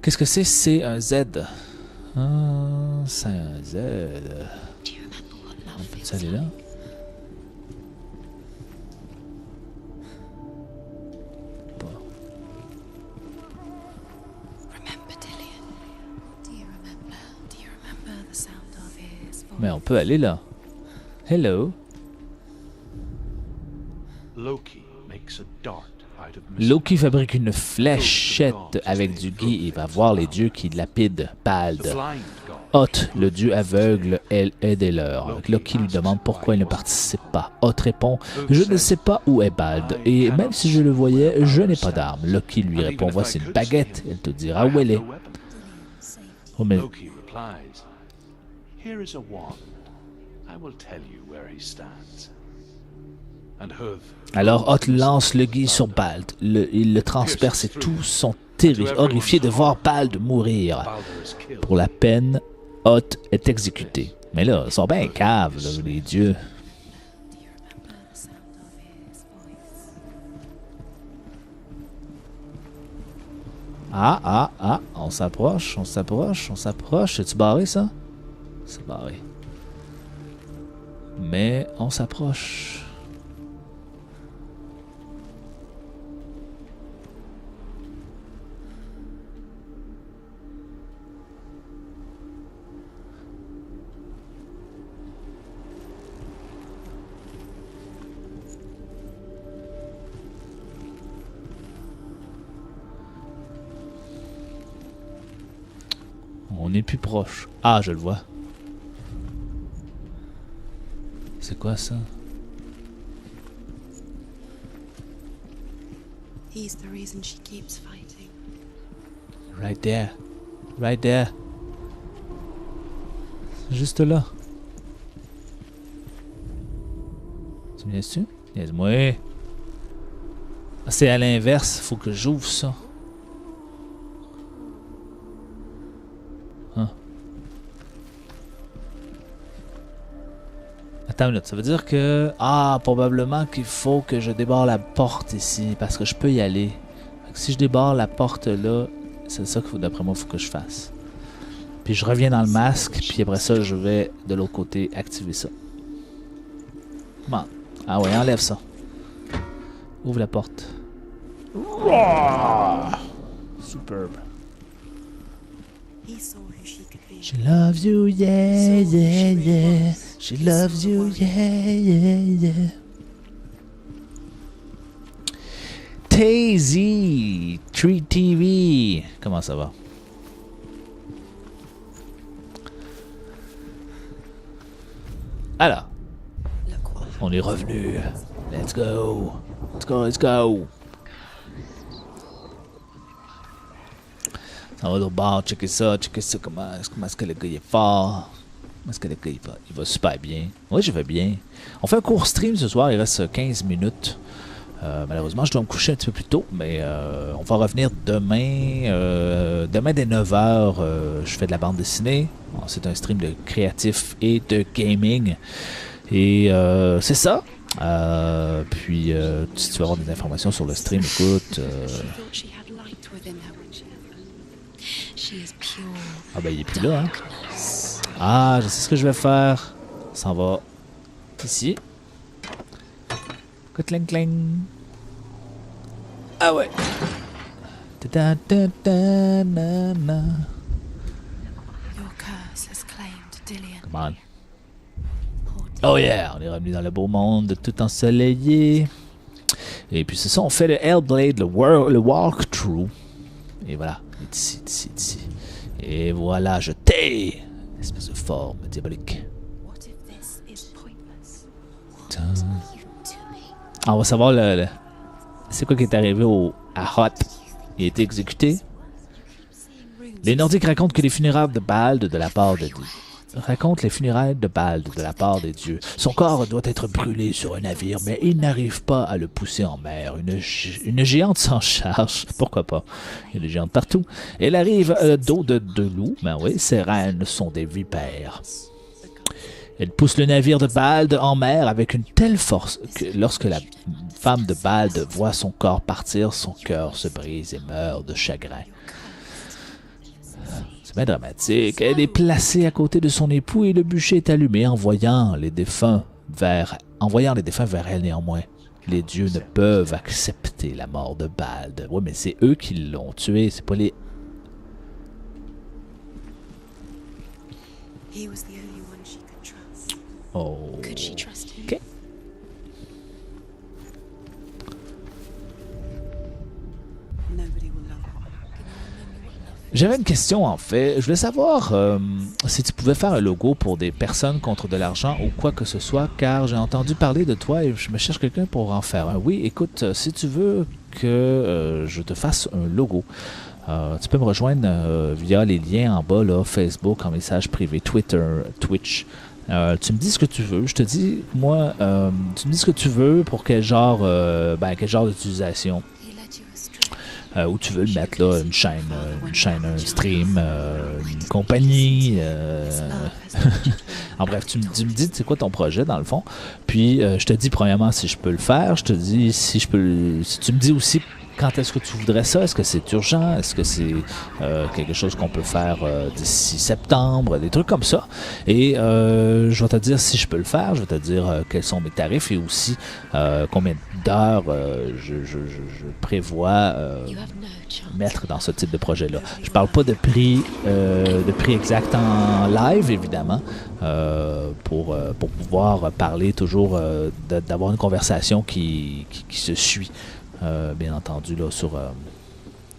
Qu'est-ce que c'est? C'est un Z. Ah, c'est un Z. Do you remember what On love peut feels aller là? like? Remember Dillian? Do you remember? Do you remember the sound of his voice? Mais on peut aller là. Hello. Loki makes a dart out of Loki fabrique une fléchette avec du gui et va voir les dieux qui lapident The Bald. blind god. Hoth, le dieu aveugle, aidez-leur. Loki lui demande pourquoi il ne participe pas. Hoth répond « Je ne sais pas où est Bald, et même si je le voyais, je n'ai pas d'arme. » Loki lui répond « Voici une baguette, elle te dira où elle est. » Oh, mais Loki replies, "Here is a wand. I will tell you where he stands." And Hoth, alors Hoth lance le gui sur Bald. Il le transperce et tous sont horrifiés de voir Bald mourir. Balder is killed. Pour la peine, Hoth est exécuté. Mais là, ils sont bien caves, là, les dieux. Do you remember the sound of his voice? Ah, ah, ah, on s'approche, on s'approche, on s'approche. C'est-tu barré, ça? C'est barré. Mais on s'approche. On est plus proche. Ah, je le vois. C'est quoi ça? He's the reason she keeps fighting. Right there. Right there. Juste là. Tu me laisses-tu? Laisse-moi. Ah, c'est à l'inverse. Faut que j'ouvre ça. Hein. Attends une minute. Ça veut dire que... Ah, probablement qu'il faut que je débarre la porte ici. Parce que je peux y aller. Fait que si je débarre la porte là, c'est ça qu'il faut, d'après moi, il faut que je fasse. Puis je reviens dans le masque. Puis après ça, je vais de l'autre côté activer ça. Bon. Ah ouais, enlève ça. Ouvre la porte. Superbe. He saw who she could be. She loves you, yeah, yeah, yeah. She loves you, yeah, yeah, yeah. Tazy, Treat TV. Comment ça va? Alors, Look what on est revenu. Let's go. Let's go, let's go. Ça va au bar, checker ça, comment est-ce que le gars il est fort. Comment est-ce que le gars il va super bien. Oui, je vais bien. On fait un court stream ce soir, il reste 15 minutes. Malheureusement, je dois me coucher un petit peu plus tôt, mais on va revenir demain. Demain dès 9h, je fais de la bande dessinée. Bon, c'est un stream de créatif et de gaming. Et c'est ça. Puis, si tu veux avoir des informations sur le stream, écoute. she thought she had light within her when she she is pure Ah ben, il est plus là, hein. darkness. Ah, je sais ce que je vais faire. Ça s'en va ici. Cling cling. Ah ouais. Ta ta ta na na. Your curse has claimed Dillian. Come on. Poor Oh yeah, on est revenu dans le beau monde tout ensoleillé. Et puis c'est ça, on fait le Hellblade, le walkthrough. Et voilà, il est ici, ici, ici. Et voilà, je t'ai. Espèce de forme diabolique. What if this is pointless? Tain. You doing? Ah, on va savoir c'est quoi qui est arrivé à Hot. Il a été exécuté. Seeing runes. Les Nordiques racontent que les funérailles de Bald de la part de Dieu. Raconte les funérailles de Bald de la part des dieux. Son corps doit être brûlé sur un navire, mais il n'arrive pas à le pousser en mer. Une géante s'en charge. Pourquoi pas? Il y a des géantes partout. Elle arrive d'eau de loup. Ben oui, ses reines sont des vipères. Elle pousse le navire de Bald en mer avec une telle force que lorsque la femme de Bald voit son corps partir, son cœur se brise et meurt de chagrin. C'est bien dramatique. Elle est placée à côté de son époux et le bûcher est allumé envoyant les défunts vers elle néanmoins. Les dieux ne peuvent accepter la mort de Bald. Oui, mais c'est eux qui l'ont tué, c'est pas les... He was the only one she could trust. Oh. Could she trust him? Ok. Nobody will love her. J'avais une question en fait. Je voulais savoir si tu pouvais faire un logo pour des personnes contre de l'argent ou quoi que ce soit, car j'ai entendu parler de toi et je me cherche quelqu'un pour en faire un. Oui, écoute, si tu veux que je te fasse un logo, tu peux me rejoindre via les liens en bas, là, Facebook, en message privé, Twitter, Twitch. Tu me dis ce que tu veux. Je te dis, moi, tu me dis ce que tu veux pour quel genre d'utilisation. He led you astray. Où tu veux le mettre, là, une chaîne, un stream, une compagnie. En bref, tu me dis c'est quoi ton projet dans le fond. Puis je te dis premièrement si je peux le faire. Je te dis si je peux. Si tu me dis aussi quand est-ce que tu voudrais ça. Est-ce que c'est urgent? Est-ce que c'est quelque chose qu'on peut faire d'ici septembre? Des trucs comme ça. Et je vais te dire si je peux le faire. Je vais te dire quels sont mes tarifs et aussi combien d'heures je prévois You have no chance. mettre dans ce type de projet-là. Je parle pas de prix exact en live, évidemment, pour pouvoir parler toujours, d'avoir une conversation qui se suit, bien entendu, là, sur...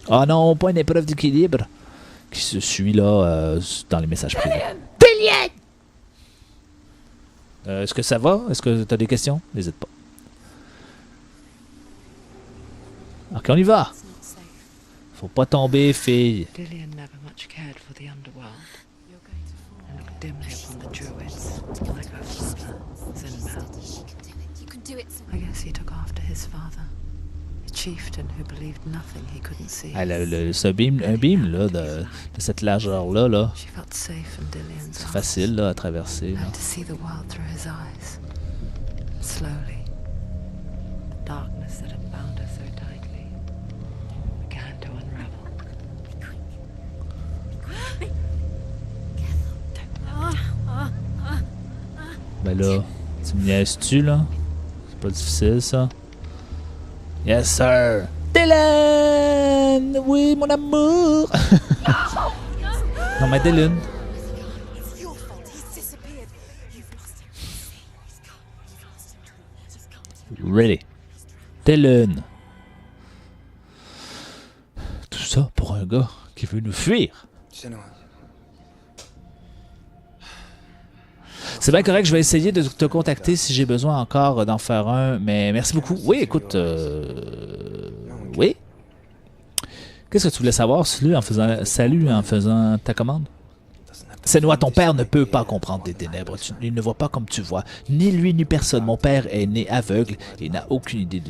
Ah non, pas une épreuve d'équilibre. qui se suit là dans les messages privés. Dillian! Est-ce que ça va? Est-ce que tu as des questions? N'hésite pas. Ok, on y va. It's not safe. Faut pas tomber, fille. Dillian never much cared for the underworld You're going to fall. and looked dimly upon the druids, like her father, Zinbel. You can do it. I guess he took after his father, a chieftain who believed nothing he couldn't see. Ah, un beam là, de cette largeur-là, là, She felt safe in Dillian's c'est arms. facile là, à traverser. Là. And to see the world through his eyes. Slowly, the darkness that had bound her so tightly began to unravel. Ben là, tu me niaises-tu là? C'est pas difficile ça? Yes sir! Dylan! Oui, mon amour! Non mais Dylan. It's your fault. He's disappeared. You've lost him. He's gone. You've lost him. Just come to Ready. Dylan. Tout ça pour un gars qui veut nous fuir. C'est bien correct, je vais essayer de te contacter si j'ai besoin encore d'en faire un, mais merci beaucoup. Oui, écoute, oui. Qu'est-ce que tu voulais savoir, salut en faisant ta commande? Senua, ton père ne peut pas comprendre des ténèbres. Il ne voit pas comme tu vois. Ni lui, ni personne. Mon père est né aveugle et n'a aucune idée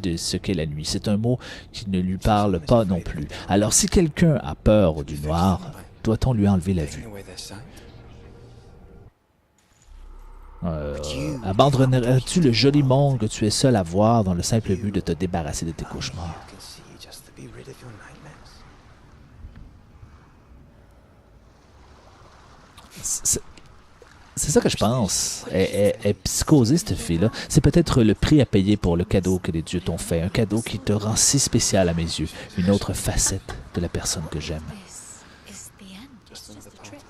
de ce qu'est la nuit. C'est un mot qui ne lui parle pas non plus. Alors, si quelqu'un a peur du noir, doit-on lui enlever la vue? Abandonnerais-tu le joli monde que tu es seul à voir dans le simple but de te débarrasser de tes cauchemars? C'est ça que je pense. Elle est psychosée, cette fille-là. C'est peut-être le prix à payer pour le cadeau que les dieux t'ont fait. Un cadeau qui te rend si spécial à mes yeux. Une autre facette de la personne que j'aime. This is the end. It's just a trick.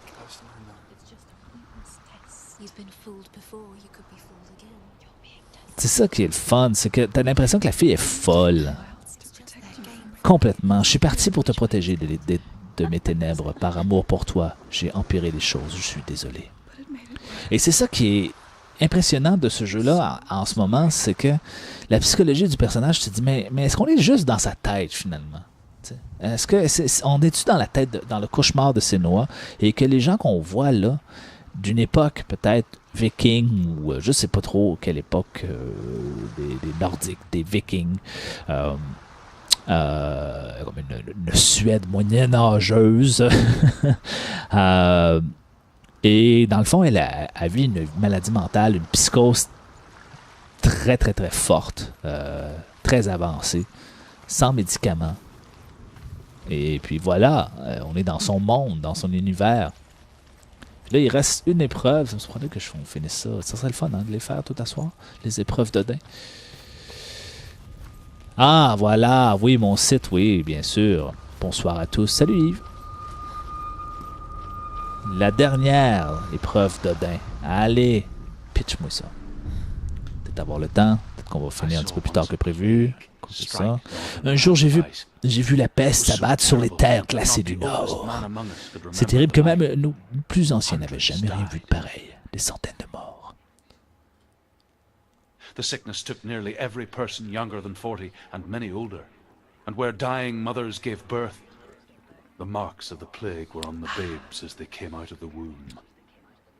It's just a pointless test. You've been fooled before. You could be fooled again. You're being tested. C'est ça qui est le fun. C'est que t'as l'impression que la fille est folle. It's just their game. Complètement. Je suis parti pour te protéger de mes ténèbres. Par amour pour toi, j'ai empiré les choses. Je suis désolé. Et c'est ça qui est impressionnant de ce jeu-là en ce moment, c'est que la psychologie du personnage, tu te dis, mais est-ce qu'on est juste dans sa tête finalement? Est-ce que on est-tu dans la tête, dans le cauchemar de Senua, et que les gens qu'on voit là, d'une époque peut-être viking, ou je sais pas trop quelle époque des Nordiques, des vikings, comme une Suède moyenâgeuse, et dans le fond, elle vit une maladie mentale, une psychose très, très, très forte, très avancée, sans médicaments. Et puis voilà, on est dans son monde, dans son univers. Puis là, il reste une épreuve. Ça me surprendrait que on finisse ça. Ça serait le fun, hein, de les faire tout à soir, les épreuves d'Odin. Ah, voilà, oui, mon site, oui, bien sûr. Bonsoir à tous. Salut Yves. La dernière épreuve d'Odin. Allez, pitch-moi ça. Peut-être avoir le temps. Peut-être qu'on va finir un petit peu plus tard que prévu. C'est ça. Un jour, j'ai vu la peste s'abattre sur les terres glacées du Nord. C'est terrible que même nos plus anciens n'avaient jamais rien vu de pareil. Des centaines de morts. The sickness took nearly every person younger than 40 and many older. And where dying mothers gave birth, the marks of the plague were on the babes as they came out of the womb.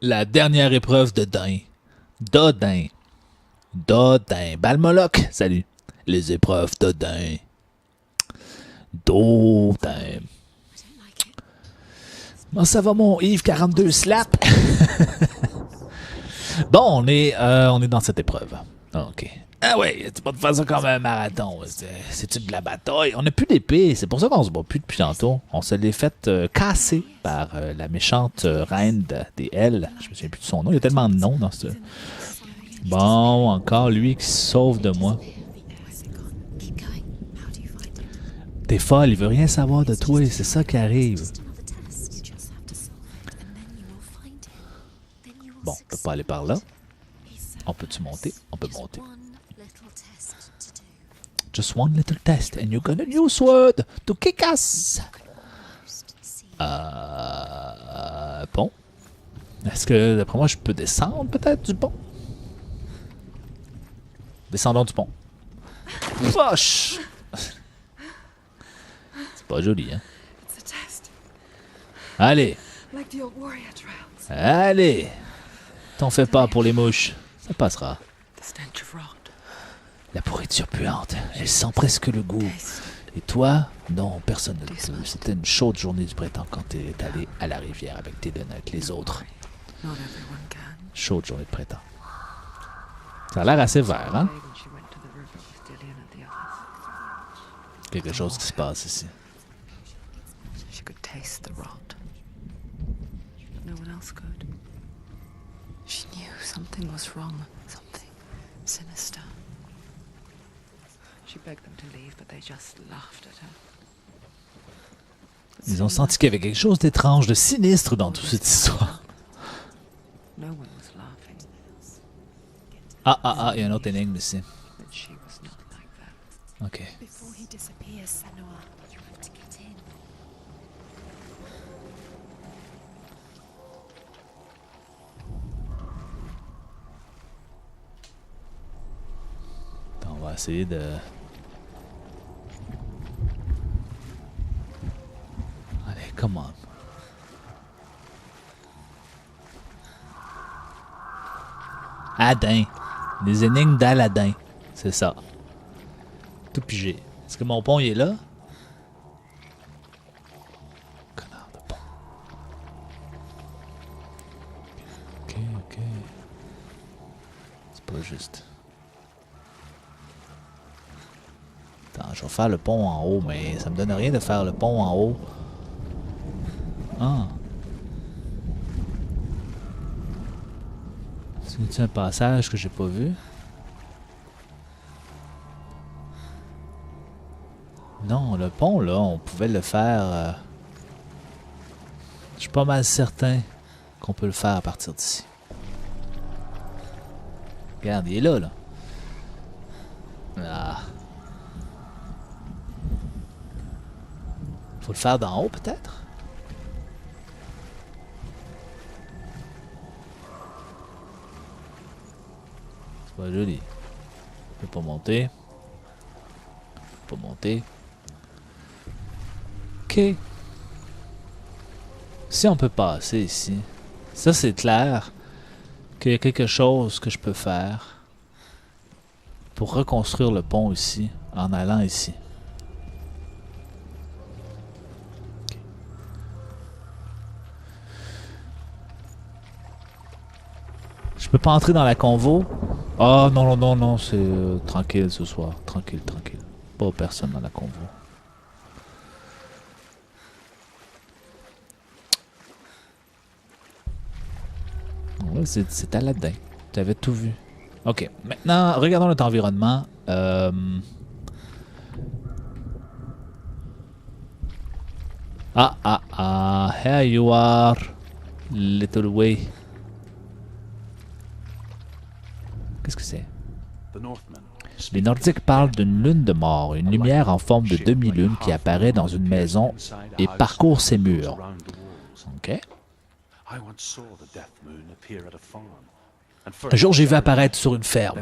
La dernière épreuve d'Odin. D'Odin. Balmoloc, salut. Les épreuves d'Odin. D'Odin. Bon, ça va mon Yves 42 slap? Bon, on est dans cette épreuve. OK. Ah ouais, tu vas te faire ça comme un marathon. C'est-tu de la bataille? On n'a plus d'épée, c'est pour ça qu'on se bat plus depuis tantôt. On se l'est fait casser par la méchante reine des Hells. Je me souviens plus de son nom, il y a tellement de noms dans ce... Bon, encore lui qui se sauve de moi. T'es folle, il veut rien savoir de toi et c'est ça qui arrive. Bon, on peut pas aller par là. On peut-tu monter? On peut monter. Just one little test and you got a new sword to kick us. Pont. Est-ce que, d'après moi, je peux descendre peut-être du pont? Descendons du pont. Poche! C'est pas joli, hein? It's a test, Allez! like the old warrior trials. Allez! T'en fais pas pour les mouches. Ça passera. The stench of rot. La pourriture puante, elle sent presque le goût. Taste. Et toi? Non, personne ne le peut. C'était une chaude journée du printemps quand t'es allé à la rivière avec Dylan, avec les autres. Not everyone can. Chaude journée de printemps. Ça a l'air assez vert, hein? When she went to the river with Dillian and the others, Quelque chose qui se passe ici. she could taste the rot. But no one else could. She knew something was wrong, something sinister. She begged them to leave, but they just laughed at her. But Ils ont soon senti qu'il y avait quelque chose d'étrange, de sinistre dans toute cette histoire. no one was laughing, Ah, il y a un autre énigme ici. but she was not like that. Ok. Before he disappears, Senua, you have to get in. On va essayer de... Allez, come on. Aladdin. Les énigmes d'Aladin. C'est ça. Tout pigé. Est-ce que mon pont il est là? Connard de pont. Ok. C'est pas juste. Attends, je vais faire le pont en haut, mais ça me donne rien de faire le pont en haut. Ah. C'est un passage que j'ai pas vu? Non, le pont là, on pouvait le faire. Je suis pas mal certain qu'on peut le faire à partir d'ici. Regarde, il est là, là. Ah. Faut le faire d'en haut, peut-être? C'est pas joli. Je peux pas monter. Pas monter. Ok. Si on peut passer ici. Ça, c'est clair qu'il y a quelque chose que je peux faire pour reconstruire le pont ici, en allant ici. Je peux pas entrer dans la convo. Ah non, c'est tranquille ce soir. Tranquille. Pas personne dans la convo. Ouais, c'est Aladdin. Tu avais tout vu. Ok, maintenant, regardons notre environnement. Here you are, little way. Qu'est-ce que c'est? The Northmen Les Nordiques parlent d'une lune de mort, une lumière en forme de demi-lune qui apparaît dans une maison et parcourt ses murs. Ok. Un jour, j'ai vu apparaître sur une ferme.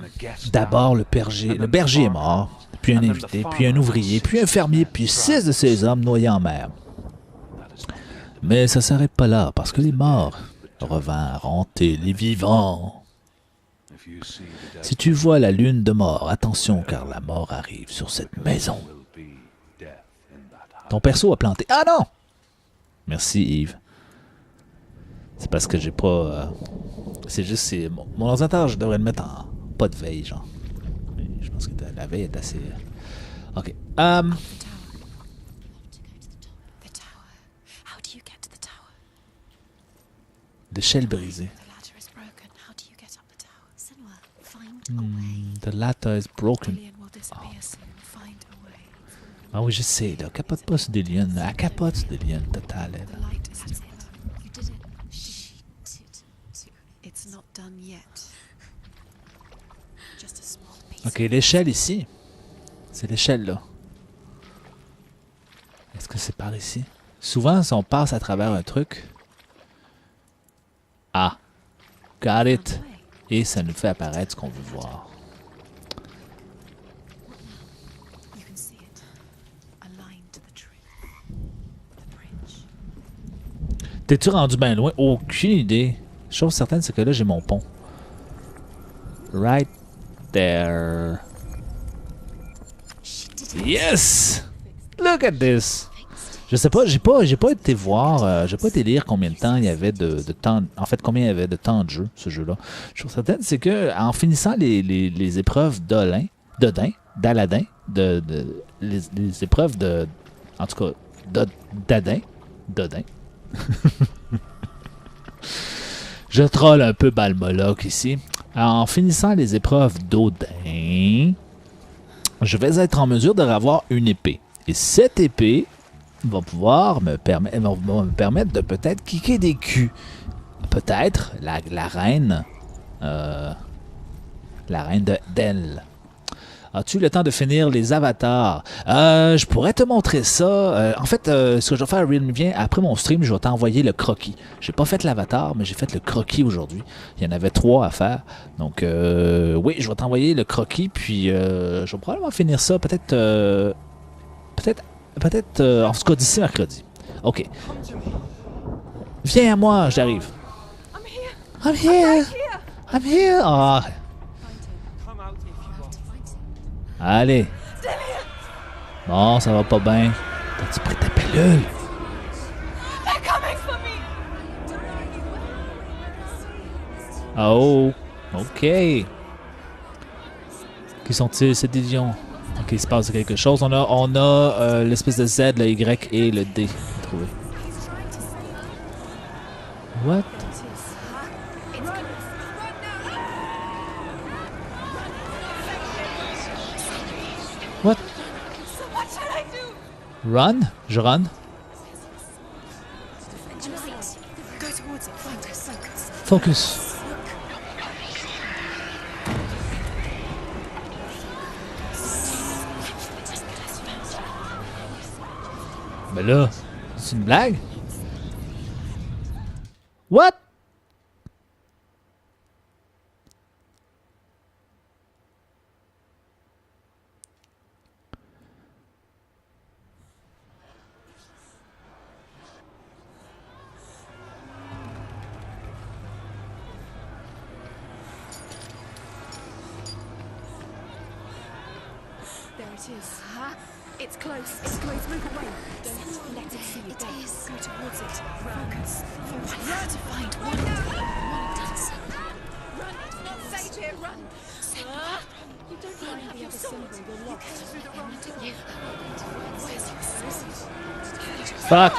D'abord, le berger est mort, puis un invité, puis un ouvrier, puis un fermier, puis 6 de ces hommes noyés en mer. Mais ça s'arrête pas là, parce que les morts revinrent hanter les vivants. Si tu vois la lune de mort, attention, car la mort arrive sur cette maison. Ton perso a planté. Ah non! Merci, Yves. C'est parce que j'ai pas... c'est juste... Mon ordinateur, je devrais le mettre en... Pas de veille, genre. Mais je pense que la veille est assez... Ok. The tower. How do you get to the tower? L'échelle brisée. The ladder is broken. How do you get up the tower? Senua, find a way. The ladder is broken. Dillian will disappear soon. Find a way. Ah oui, je sais, là. Capote pas sur des lions. Elle capote sur des lions, total. The light is dim. You did it. She did. It's not done yet. Just a small piece. Ok, l'échelle ici. C'est l'échelle, là. Est-ce que c'est par ici? Souvent, si on passe à travers un truc... Ah! Got it! Et ça nous fait apparaître ce qu'on veut voir. You can see it. A line to the tree. The bridge. T'es-tu rendu bien loin? Aucune idée. Chose certaine, c'est que là, j'ai mon pont. Right there. Yes! Look at this! Je sais pas, j'ai pas été voir, j'ai pas été lire combien de temps il y avait de temps, en fait combien il y avait de temps de jeu, ce jeu-là. Chose certaine, c'est que en finissant les épreuves d'Aladin, les épreuves de, en tout cas, d'Odin. Je troll un peu Balmoloch ici. En finissant les épreuves d'Odin, je vais être en mesure de avoir une épée. Et cette épée va pouvoir me permettre de peut-être kicker des culs. Peut-être la reine d'El. As-tu le temps de finir les avatars? Je pourrais te montrer ça. En fait, ce que je vais faire, Real me vient, après mon stream, je vais t'envoyer le croquis. J'ai pas fait l'avatar, mais j'ai fait le croquis aujourd'hui. Il y en avait 3 à faire. Donc, oui, je vais t'envoyer le croquis, puis je vais probablement finir ça peut-être... en tout cas, d'ici mercredi. OK. Viens à moi, j'arrive. I'm here. I'm here. Ah. Allez. Bon, ça va pas bien. T'as-tu pris ta pilule? Oh, OK. Qui sont-ils, ces déviants? OK, il se passe quelque chose. On a l'espèce de Z, le Y et le D. Trouvé. What? What? Run? Je run? Focus. Ben là, c'est une blague? What? There it is. It's close. It's close. Move away. Don't let it see you. It is. Go towards it. Focus. Focus. Run to find one. Run. It's not safe here. Run. You don't find the other symbol. You're lost. Through the wrong door. Where's your source? Fuck.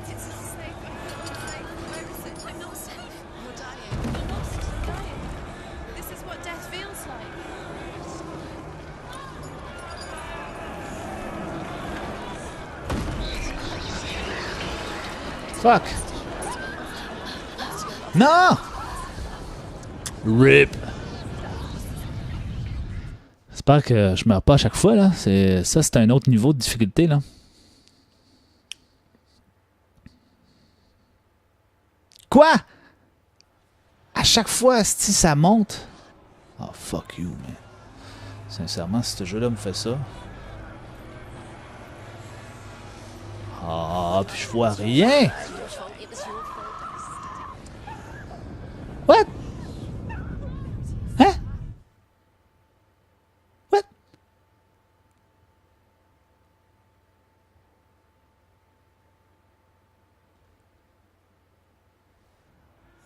It's not safe. Where is it? I'm not safe. You're dying. You're lost. Dying. This is what death feels like. Fuck. Non! RIP. J'espère que je meurs pas à chaque fois, là. Ça, c'est un autre niveau de difficulté, là. Quoi? À chaque fois, si ça monte... Oh, fuck you, man. Sincèrement, si ce jeu-là me fait ça... Ah, puis je vois rien! What? Hein? What?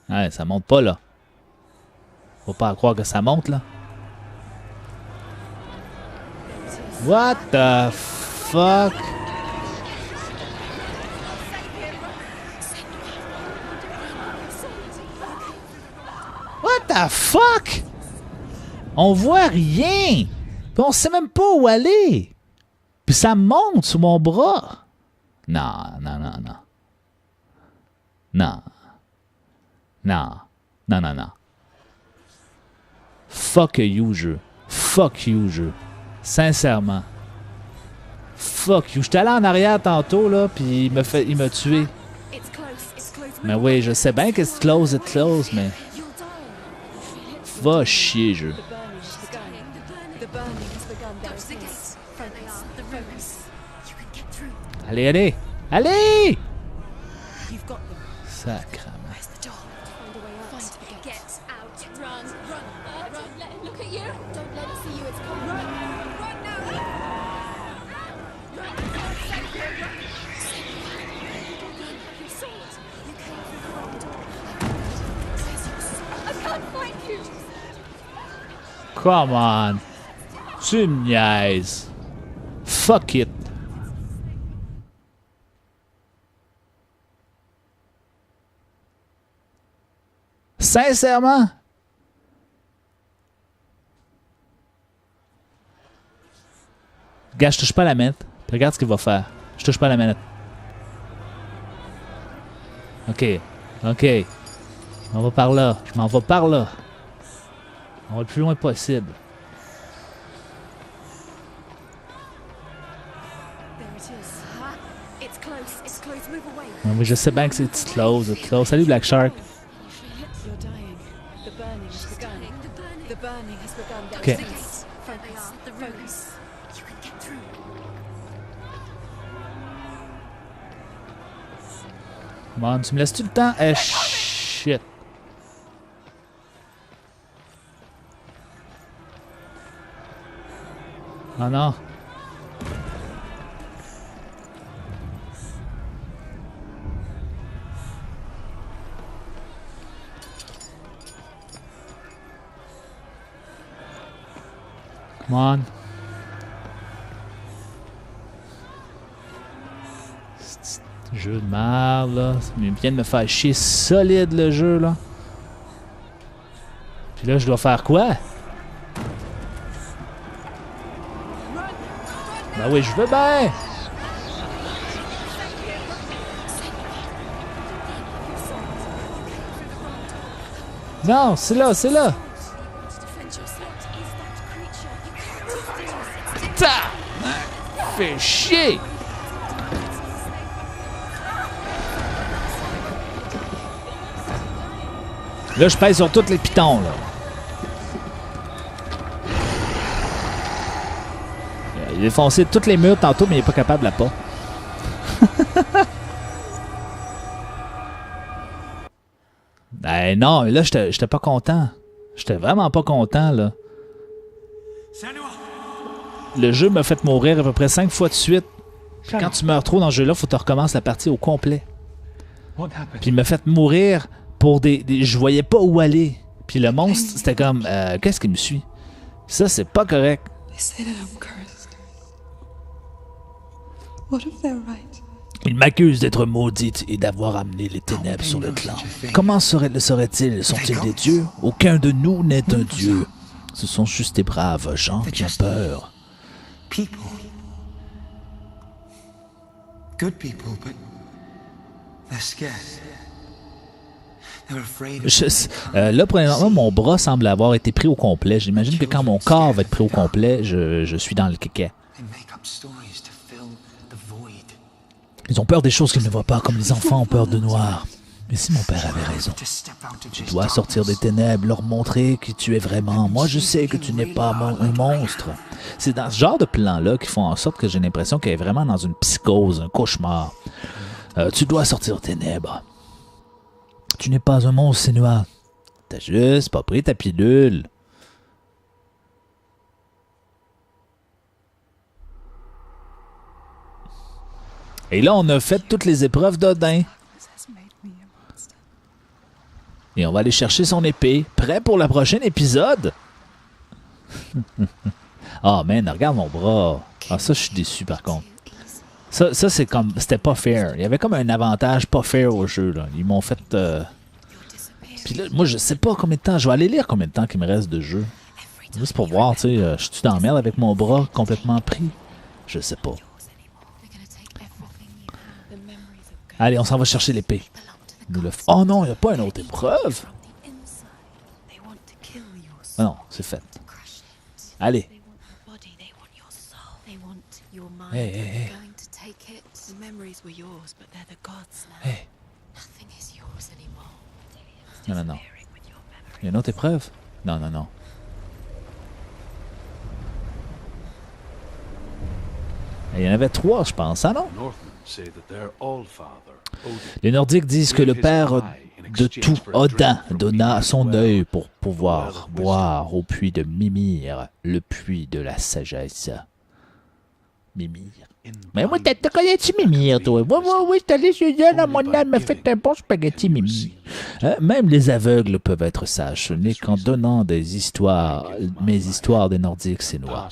Ouais, ça monte pas, là. Faut pas croire que ça monte, là. What the fuck? What the fuck? On voit rien. Puis on sait même pas où aller. Puis ça monte sous mon bras. Non, non, non, non. Non. Non. Non, non, non. Fuck you, jeu. Fuck you, jeu. Sincèrement. Fuck you. J'étais allé en arrière tantôt, là, puis il m'a tué. Mais oui, je sais bien que c'est close, mais... Va chier, jeu. Allez, allez! Allez! Sacrement. Come on. Tu me niaises. Fuck it. Sincèrement? Gars, je touche pas à la manette. Regarde ce qu'il va faire. Je touche pas à la manette. Ok. Ok. On va par là. Je m'en vais par là. On va le plus loin possible. Oui, je sais bien que c'est close. Salut Black Shark. Ok. Bon, tu me laisses-tu le temps? Eh, shit. Oh non. Come on. Jeu de merde, là. Il vient de me faire chier solide, le jeu, là. Puis là, je dois faire quoi? Ben oui, je veux bien! Non, c'est là, c'est là! Putain! Fais chier! Là, je pèse sur tous les pitons, là. Il a défoncé toutes les murs tantôt, mais il n'est pas capable là pas. Ben non, là, j'étais pas content. J'étais vraiment pas content, là. Le jeu m'a fait mourir à peu près 5 fois de suite. Puis quand tu meurs trop dans ce jeu-là, faut que tu recommences la partie au complet. Puis il m'a fait mourir pour des... Je voyais pas où aller. Puis le monstre, c'était comme... qu'est-ce qu'il me suit? Ça, c'est pas correct. Il m'accuse d'être maudite et d'avoir amené les ténèbres sur le clan. Comment le seraient-ils? Sont-ils des dieux? Aucun de nous n'est un dieu. Ce sont juste des braves gens qui ont peur. Là, premièrement, mon bras semble avoir été pris au complet. J'imagine que quand mon corps va être pris au complet, je suis dans le kéké. Ils ont peur des choses qu'ils ne voient pas, comme les enfants ont peur de noir. Mais si mon père avait raison, tu dois sortir des ténèbres, leur montrer qui tu es vraiment. Moi, je sais que tu n'es pas un monstre. C'est dans ce genre de plan-là qui font en sorte que j'ai l'impression qu'elle est vraiment dans une psychose, un cauchemar. Tu dois sortir des ténèbres. Tu n'es pas un monstre, c'est noir. T'as juste pas pris ta pilule. Et là, on a fait toutes les épreuves d'Odin. Et on va aller chercher son épée, prêt pour le prochain épisode. Ah, man, regarde mon bras. Ah, ça, je suis déçu, par contre. Ça c'est comme... C'était pas fair. Il y avait comme un avantage pas fair au jeu, là. Ils m'ont fait... Puis là, moi, je sais pas combien de temps... Je vais aller lire combien de temps qu'il me reste de jeu. Juste pour voir, tu sais, je suis dans la merde avec mon bras complètement pris. Je sais pas. Allez, on s'en va chercher l'épée. Oh non, il n'y a pas une autre épreuve. Ah non, c'est fait. Allez. Hey, hey, hey. Going to take it. The memories were yours, but they're the gods now. Hey. Nothing is yours anymore. Non, non, non. Il y a une autre épreuve? Non, non, non. Il y en avait 3, je pense, hein, non? Les Nordiques disent que le père de tout Odin donna son œil pour pouvoir boire au puits de Mimir, le puits de la sagesse. Mimir. Mais moi, te connais-tu Mimir, toi? Oui, je suis allé chez elle, mon âme m'a fait un bon spaghetti Mimir. Même les aveugles peuvent être sages. Ce n'est qu'en donnant des histoires, mes histoires des Nordiques sénois.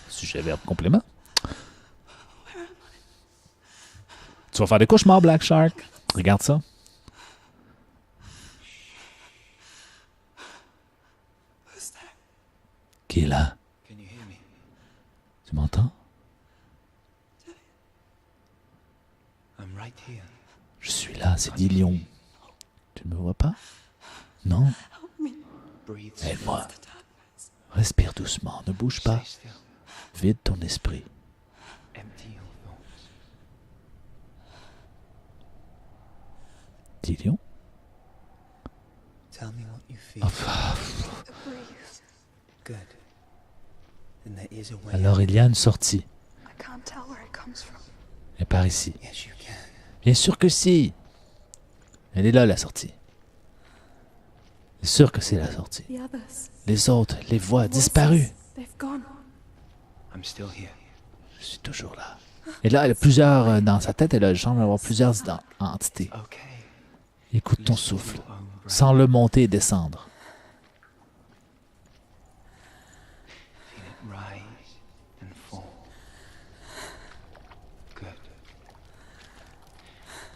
Sujet, verbe, complément. Tu vas faire des cauchemars, Black Shark. Regarde ça. Qui est là? Tu m'entends? Je suis là, c'est Dillion. Tu ne me vois pas? Non? Aide-moi. Respire doucement, ne bouge pas. Vide ton esprit. Dillion? Alors il y a une sortie. Et par ici. Bien sûr que si. Elle est là, la sortie. C'est sûr que c'est la sortie. Les autres, les voix disparues. Je suis toujours là. Et là, elle a plusieurs dans sa tête, elle semble avoir plusieurs entités. Écoute ton souffle, sans le monter et descendre.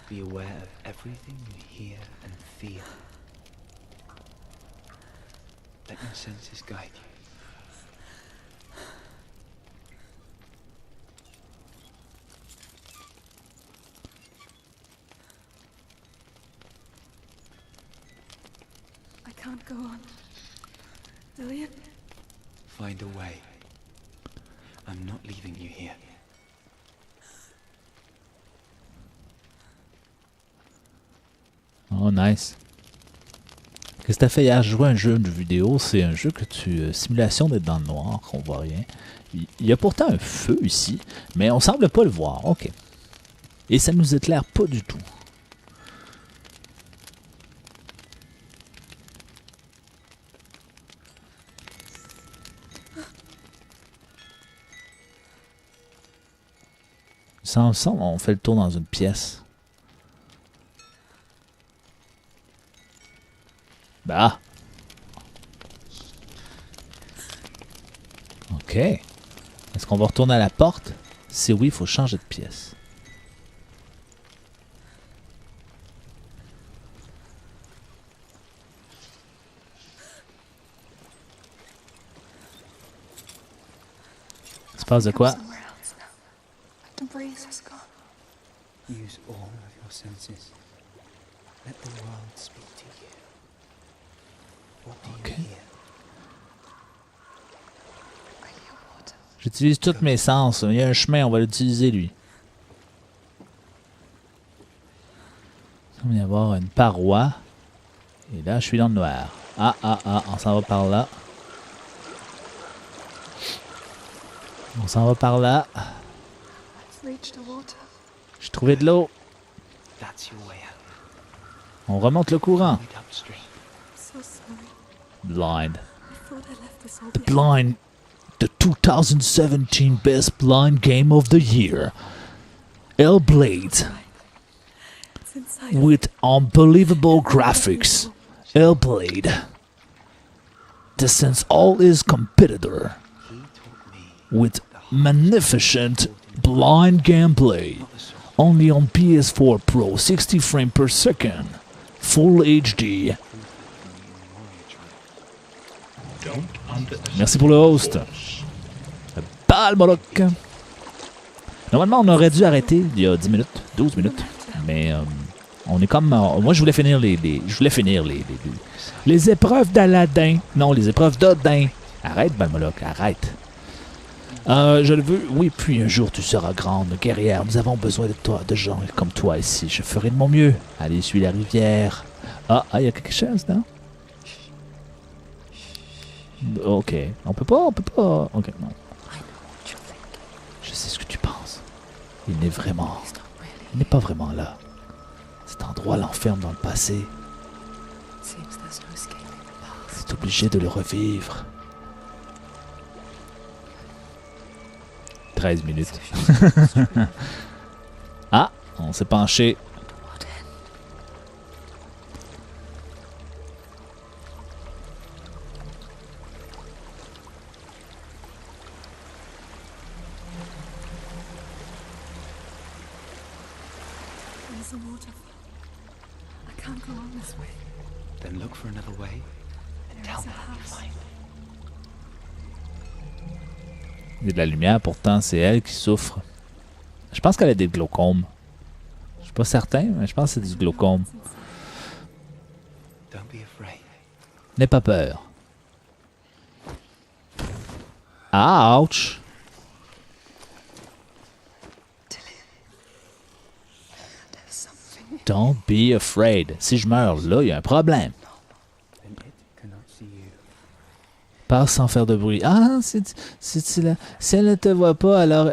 Be aware of everything you hear and feel. Let your senses guide you. I can't go on. Dillion? Find a way. I'm not leaving you here. Oh, nice. Qu'est-ce que t'as fait hier? Jouer à un jeu de vidéo, c'est un jeu que tu... simulation d'être dans le noir, qu'on voit rien. Il y a pourtant un feu ici, mais on semble pas le voir. Ok. Et ça nous éclaire pas du tout. Ça ensemble, on fait le tour dans une pièce. Bah. Ok. Est-ce qu'on va retourner à la porte? Si oui, il faut changer de pièce. Il se passe de quoi? Use all of your senses. Let the world speak to you. What do you hear? J'utilise tous mes sens. Il y a un chemin, on va l'utiliser, lui. Il va y avoir une paroi. Et là, je suis dans le noir. On s'en va par là. On s'en va par là. J'ai trouvé de l'eau. On remonte le courant. Blind. The Blind. The 2017 Best Blind Game of the Year. Hellblade. With unbelievable graphics. Hellblade distance all his competitor with magnificent blind gameplay. Only on PS4 Pro, 60 frames per second, Full HD. Merci pour le host. Balle Moloch. Normalement, on aurait dû arrêter il y a 10 minutes, 12 minutes, mais On est comme... moi, je voulais finir les épreuves d'Aladin. Non, les épreuves d'Odin. Arrête, Balmoloc, arrête. Je le veux. Oui, puis un jour, tu seras grande, guerrière. Nous avons besoin de toi, de gens comme toi ici. Je ferai de mon mieux. Allez, suis la rivière. Ah, il y a quelque chose, non? Ok. On peut pas. Ok, non. Je sais ce que tu penses. Il n'est pas vraiment là. Cet endroit l'enferme dans le passé. C'est obligé de le revivre. 13 minutes. Ah, on s'est penché. There's a waterfall. I can't go on this way. Then look for another way and tell me what you find. Il y a de la lumière, pourtant c'est elle qui souffre. Je pense qu'elle a des glaucomes. Je suis pas certain, mais je pense que c'est du glaucome. Don't be afraid. N'aie pas peur. Ouch! Don't be afraid. Si je meurs là, il y a un problème. Then it cannot see you. Passe sans faire de bruit. Ah, si elle ne te voit pas, alors...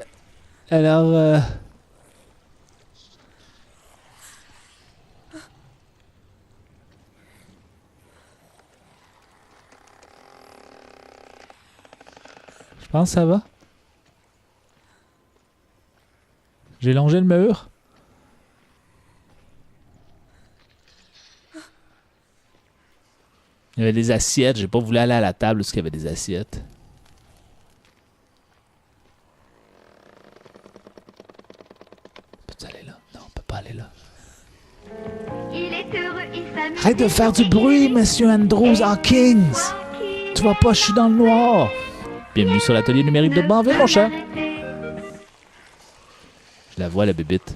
Je pense que ça va. J'ai longé le mur. Il y avait des assiettes. J'ai pas voulu aller à la table parce qu'il y avait des assiettes. Peux-tu aller là? Non, on peut pas aller là. Arrête de faire du bruit, monsieur Andrews Hawkins! Tu vois pas, je suis dans le noir. Bienvenue sur l'atelier numérique de Banville, mon cher. Je la vois, la bébite.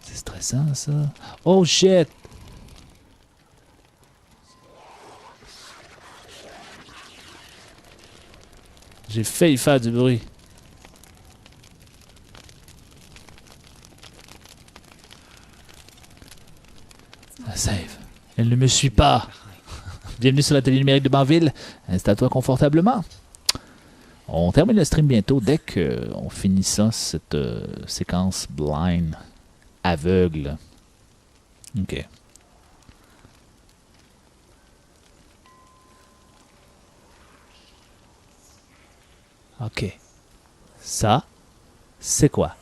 C'est stressant, ça. Oh, shit! J'ai failli faire du bruit. La save. Elle ne me suit pas. Bienvenue sur l'atelier numérique de Banville. Installe-toi confortablement. On termine le stream bientôt dès qu'on finit ça, cette séquence blind, aveugle. Ok. Ok. Ça, c'est quoi?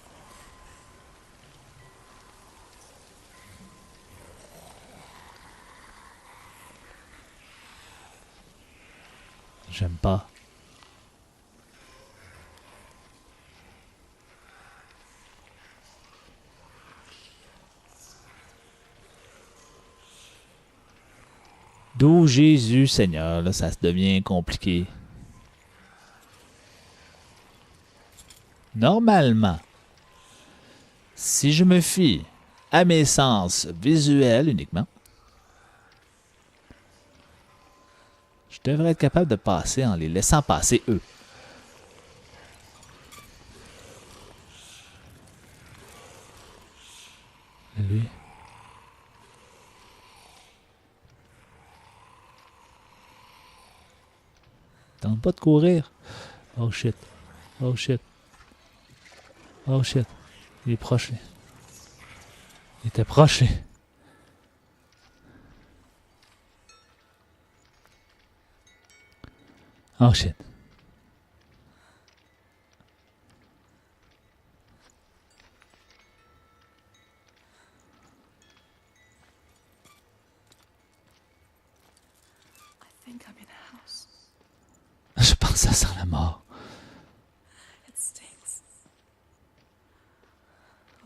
J'aime pas. D'où Jésus, Seigneur, là, ça se devient compliqué. Normalement, si je me fie à mes sens visuels uniquement, je devrais être capable de passer en les laissant passer eux. Lui. Tente pas de courir. Oh shit. Oh shit. Oh shit. Il est proche. Il était proche. Oh shit. I think I'm in a house. Je pense que ça sent la mort. It stinks.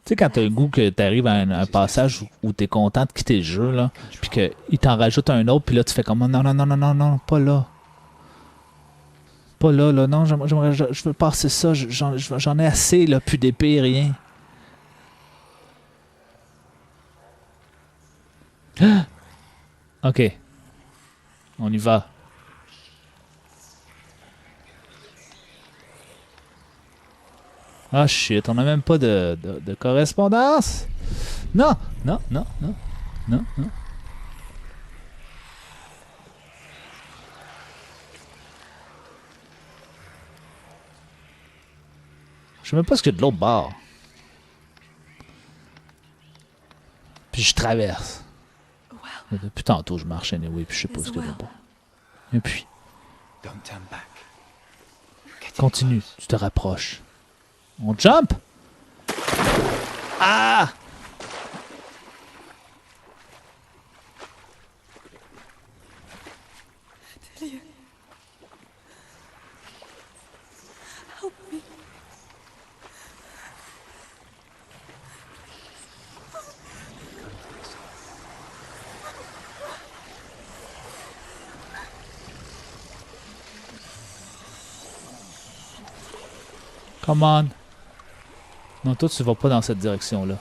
Tu sais, quand t'as le goût que t'arrives à un passage où t'es content de quitter le jeu, là, puis qu'il t'en rajoute un autre, puis là, tu fais comme non, non, non, non, non, non, pas là. Pas là, là, non, je veux passer ça, j'en ai assez, là, plus d'épée, rien. Ok. On y va. Ah shit, on a même pas de correspondance. Non, non, non, non, non, non. Je sais même pas ce qu'il y a de l'autre bord. Puis je traverse. Depuis tantôt, je marche anyway, puis je sais pas ce qu'il y a de l'autre bord. Et puis, Don't turn back. Get in continue, close. tu te rapproches. On jump? Ah! Help me. Come on. Non, toi, tu vas pas dans cette direction-là.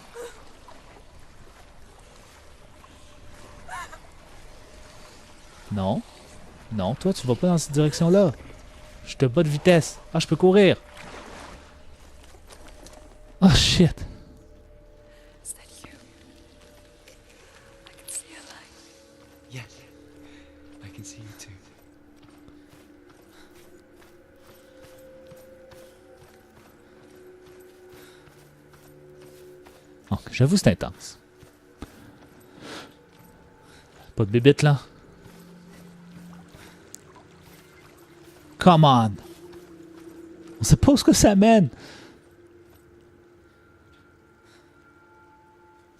Non. Non, toi, tu vas pas dans cette direction-là. Je te bats de vitesse. Ah, je peux courir. Oh, shit. Is that you? I can see a light. Yes. I can see you too. Oh, j'avoue, c'est intense. Pas de bébite, là. Come on. On sait pas où ce que ça mène.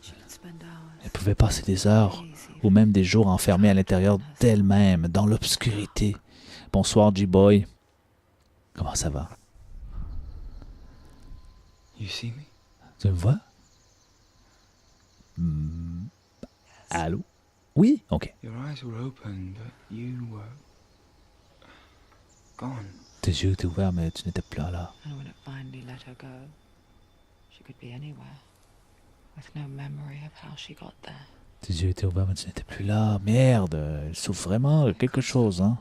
She could spend hours Elle pouvait passer des heures easy. ou même des jours enfermés à l'intérieur d'elle-même, dans l'obscurité. Bonsoir, G-Boy. Comment ça va? You see me? Tu me vois? Hmm. Allô? Oui? Ok. Your eyes were open, but you were gone. Tes yeux étaient ouverts, mais tu n'étais plus là. And when it finally let her go, she could be anywhere, with no memory of how she got there. Tes yeux étaient ouverts, mais tu n'étais plus là. Merde, elle souffre vraiment de quelque chose, hein?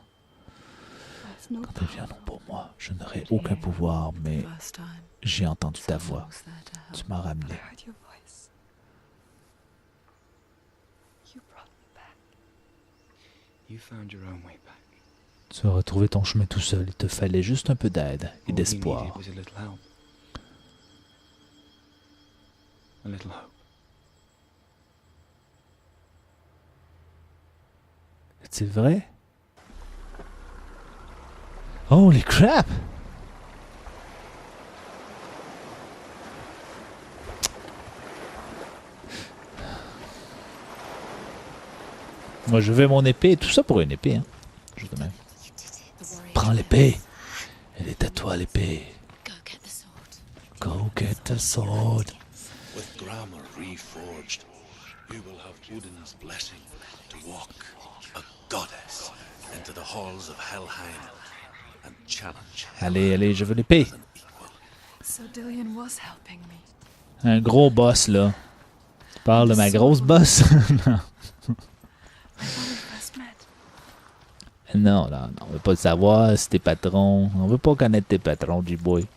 There's no Quand elle vient, non pour moi, je n'aurai aucun pouvoir, mais First time, j'ai entendu ta someone voix. was there to help. Tu m'as ramené. I heard your voice. You brought me back. You found your own way back. Tu as retrouvé ton chemin tout seul. Il te fallait juste un peu d'aide et All you d'espoir. needed was a little help. A little hope. Est-il vrai? Holy crap! Moi, je veux mon épée. Tout ça pour une épée, hein. Juste de même. You did it. The warrior. Prends l'épée. Elle est à toi, l'épée. Go get the sword. Go get the sword. With grammar reforged, you will have Odin's blessing to walk, a goddess, into the halls of Helheim and challenge Allez, allez, je veux l'épée. an equal. So Dillion was helping me. Un gros boss, là. Tu parles de ma grosse boss? Non. Like when we first met. Non, non, non, on veut pas le savoir, c'est tes patrons. On veut pas connaître tes patrons, G-Boy.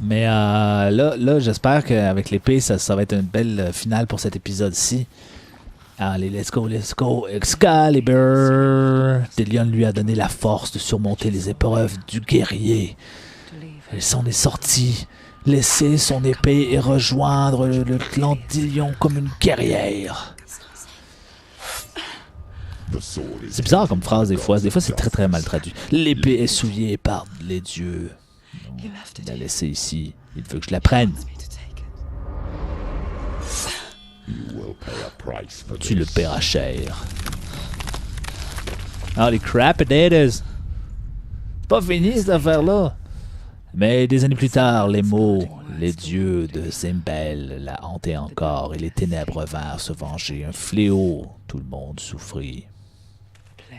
Mais là j'espère qu'avec l'épée, ça va être une belle finale pour cet épisode-ci. Allez, let's go, Excalibur! Dillion lui a donné la force de surmonter les épreuves du guerrier. To leave her. Elle s'en est sortie, laisser son épée et rejoindre le clan Dillion comme une guerrière. C'est bizarre comme phrase des fois c'est très très mal traduit. L'épée est souillée par les dieux. You left Il it l'a here. laissée ici, il veut que je la prenne. Me to take it. Tu le paieras cher. Ah, les crap potatoes! C'est pas fini cette affaire-là! Mais des années plus tard, les mots, les dieux de Zimbel la hantaient encore et les ténèbres vinrent se venger. Un fléau, tout le monde souffrit.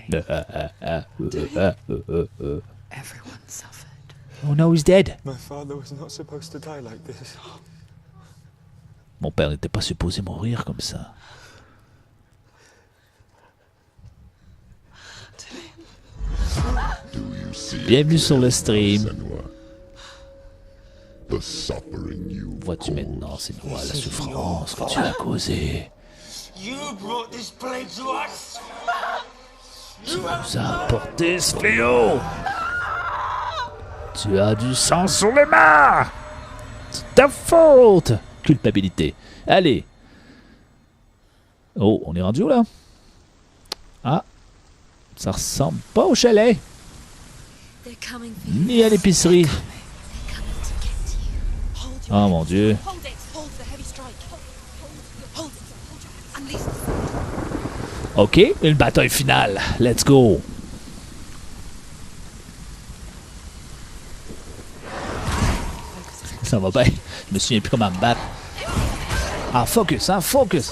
Plague. Oh Everyone suffered. no, he's dead! My father was not supposed to die like this. Mon père n'était pas supposé mourir comme ça. Bienvenue sur le stream. Vois-tu maintenant, Senua, la souffrance que tu as causée? Tu nous as apporté ce fléau. Tu as du sang sur les mains. C'est ta faute. Culpabilité. Allez. Oh, on est rendu où, là? Ah. Ça ressemble pas au chalet. Ni à l'épicerie. Oh mon Dieu. Ok, une bataille finale. Let's go. Ça va bien. Je me souviens plus comment me battre. Ah, focus, hein, focus.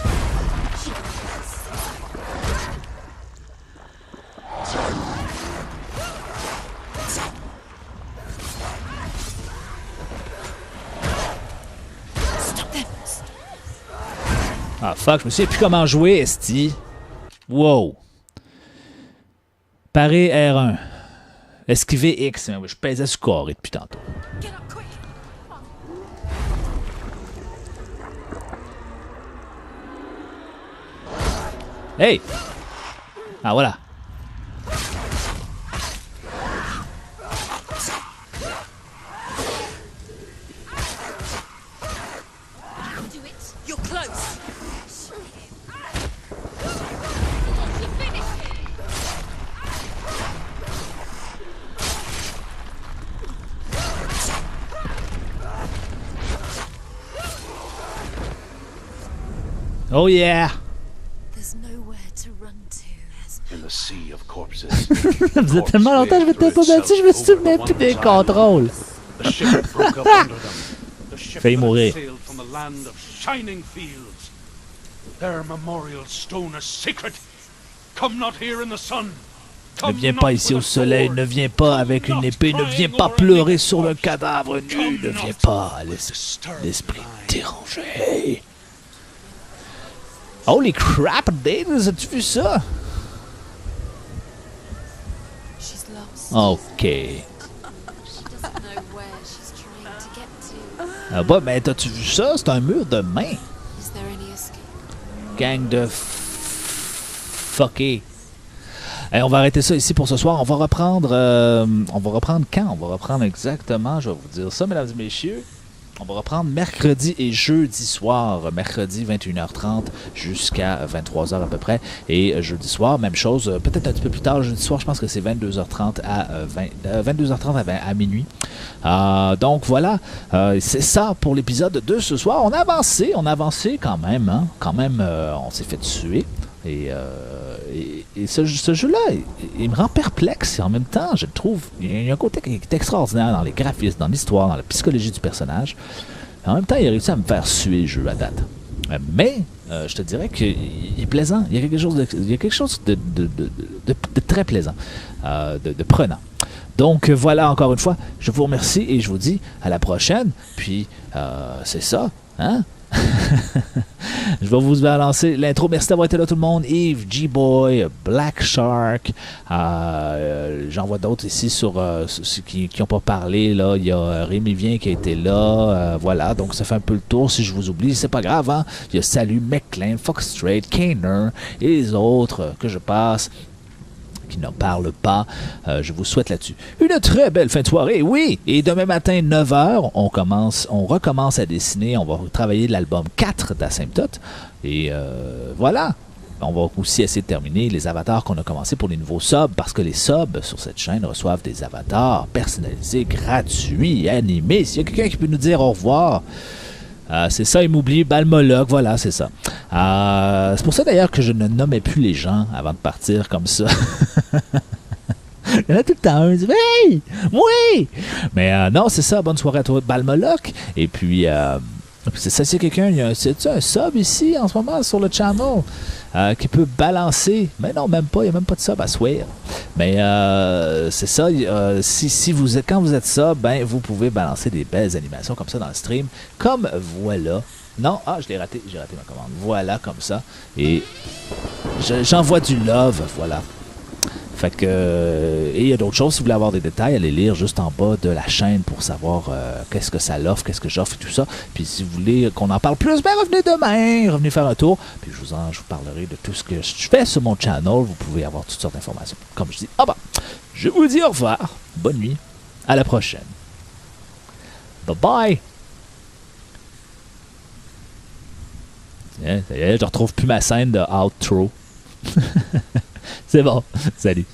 Ah, fuck, je me souviens plus comment jouer, esti. Wow. Parer R1. Esquiver X. Je pesais sur carré depuis tantôt. Hey! Ah, voilà. Oh yeah! In the sea of corpses. Vous êtes tellement longtemps, je m'étais pas battu, je me souvenais plus des contrôles. The ship broke up under them. The ship Failli that had mourir. sailed from the land of shining fields. Their memorial stone is sacred. Come not here in the sun. Ne viens pas ici au soleil, ne viens pas avec une épée, ne viens pas pleurer sur le cadavre nu, ne viens pas l'esprit dérangé. Holy crap, Dave, as-tu vu ça? Ok. Ah bah, mais t'as-tu vu ça? C'est un mur de main. Gang de fucké. Hey, on va arrêter ça ici pour ce soir. On va reprendre quand? On va reprendre exactement, je vais vous dire ça, mesdames et messieurs. On va reprendre mercredi et jeudi soir. Mercredi 21h30 jusqu'à 23h à peu près. Et jeudi soir, même chose, peut-être un petit peu plus tard. Jeudi soir, je pense que c'est 22h30 à 22h30 à minuit. Donc voilà, c'est ça pour l'épisode de ce soir. On a avancé quand même. Hein? Quand même, on s'est fait tuer. Et ce jeu-là, il me rend perplexe et en même temps, je trouve, il y a un côté qui est extraordinaire dans les graphismes, dans l'histoire, dans la psychologie du personnage. En même temps, il a réussi à me faire suer le jeu à date. Mais, je te dirais qu'il est plaisant. Il y a quelque chose de très plaisant, de prenant. Donc voilà, encore une fois, je vous remercie et je vous dis à la prochaine. Puis, c'est ça, hein? Je vais vous balancer l'intro. Merci d'avoir été là tout le monde. Yves, G-Boy, Black Shark. J'en vois d'autres ici sur ceux qui n'ont pas parlé. Là. Il y a Rémi Vien qui a été là. Voilà, donc ça fait un peu le tour. Si je vous oublie, c'est pas grave. Hein? Il y a Salut, McLean, Fox Straight, Kaner et les autres que je passe qui n'en parlent pas. Je vous souhaite là-dessus une très belle fin de soirée, oui! Et demain matin, 9h, on recommence à dessiner. On va travailler l'album 4 d'Asymptote. Et voilà! On va aussi essayer de terminer les avatars qu'on a commencé pour les nouveaux subs, parce que les subs sur cette chaîne reçoivent des avatars personnalisés, gratuits, animés. S'il y a quelqu'un qui peut nous dire au revoir... c'est ça, il m'oublie, Balmologue, voilà, c'est ça. C'est pour ça d'ailleurs que je ne nommais plus les gens avant de partir comme ça. Il y en a tout le temps un qui dit « Hey! Oui! » Mais non, c'est ça, bonne soirée à toi, Balmologue. Et puis, c'est ça, c'est quelqu'un, c'est-tu un sub ici en ce moment sur le channel qui peut balancer? Mais non, même pas, il n'y a même pas de sub à swear. Mais c'est ça, quand vous êtes sub, ben, vous pouvez balancer des belles animations comme ça dans le stream. Comme voilà. Non, j'ai raté ma commande. Voilà, comme ça. Et j'envoie du love, voilà. Fait que, et il y a d'autres choses, si vous voulez avoir des détails, allez lire juste en bas de la chaîne pour savoir qu'est-ce que ça l'offre, qu'est-ce que j'offre et tout ça. Puis si vous voulez qu'on en parle plus, ben revenez demain, revenez faire un tour. Puis je vous parlerai de tout ce que je fais sur mon channel. Vous pouvez avoir toutes sortes d'informations. Comme je dis, je vous dis au revoir, bonne nuit, à la prochaine. Bye bye! Tiens, ça y est, je retrouve plus ma scène de outro. C'est bon, salut.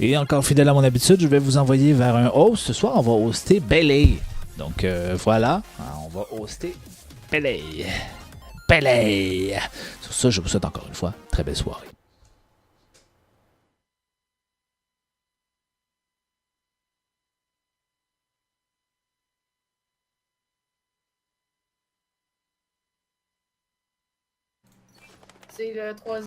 Et encore fidèle à mon habitude, je vais vous envoyer vers un host. Ce soir, on va hoster Belay. Donc voilà, on va hoster Belay. Belay. Sur ça, je vous souhaite encore une fois très belle soirée. C'est le troisième.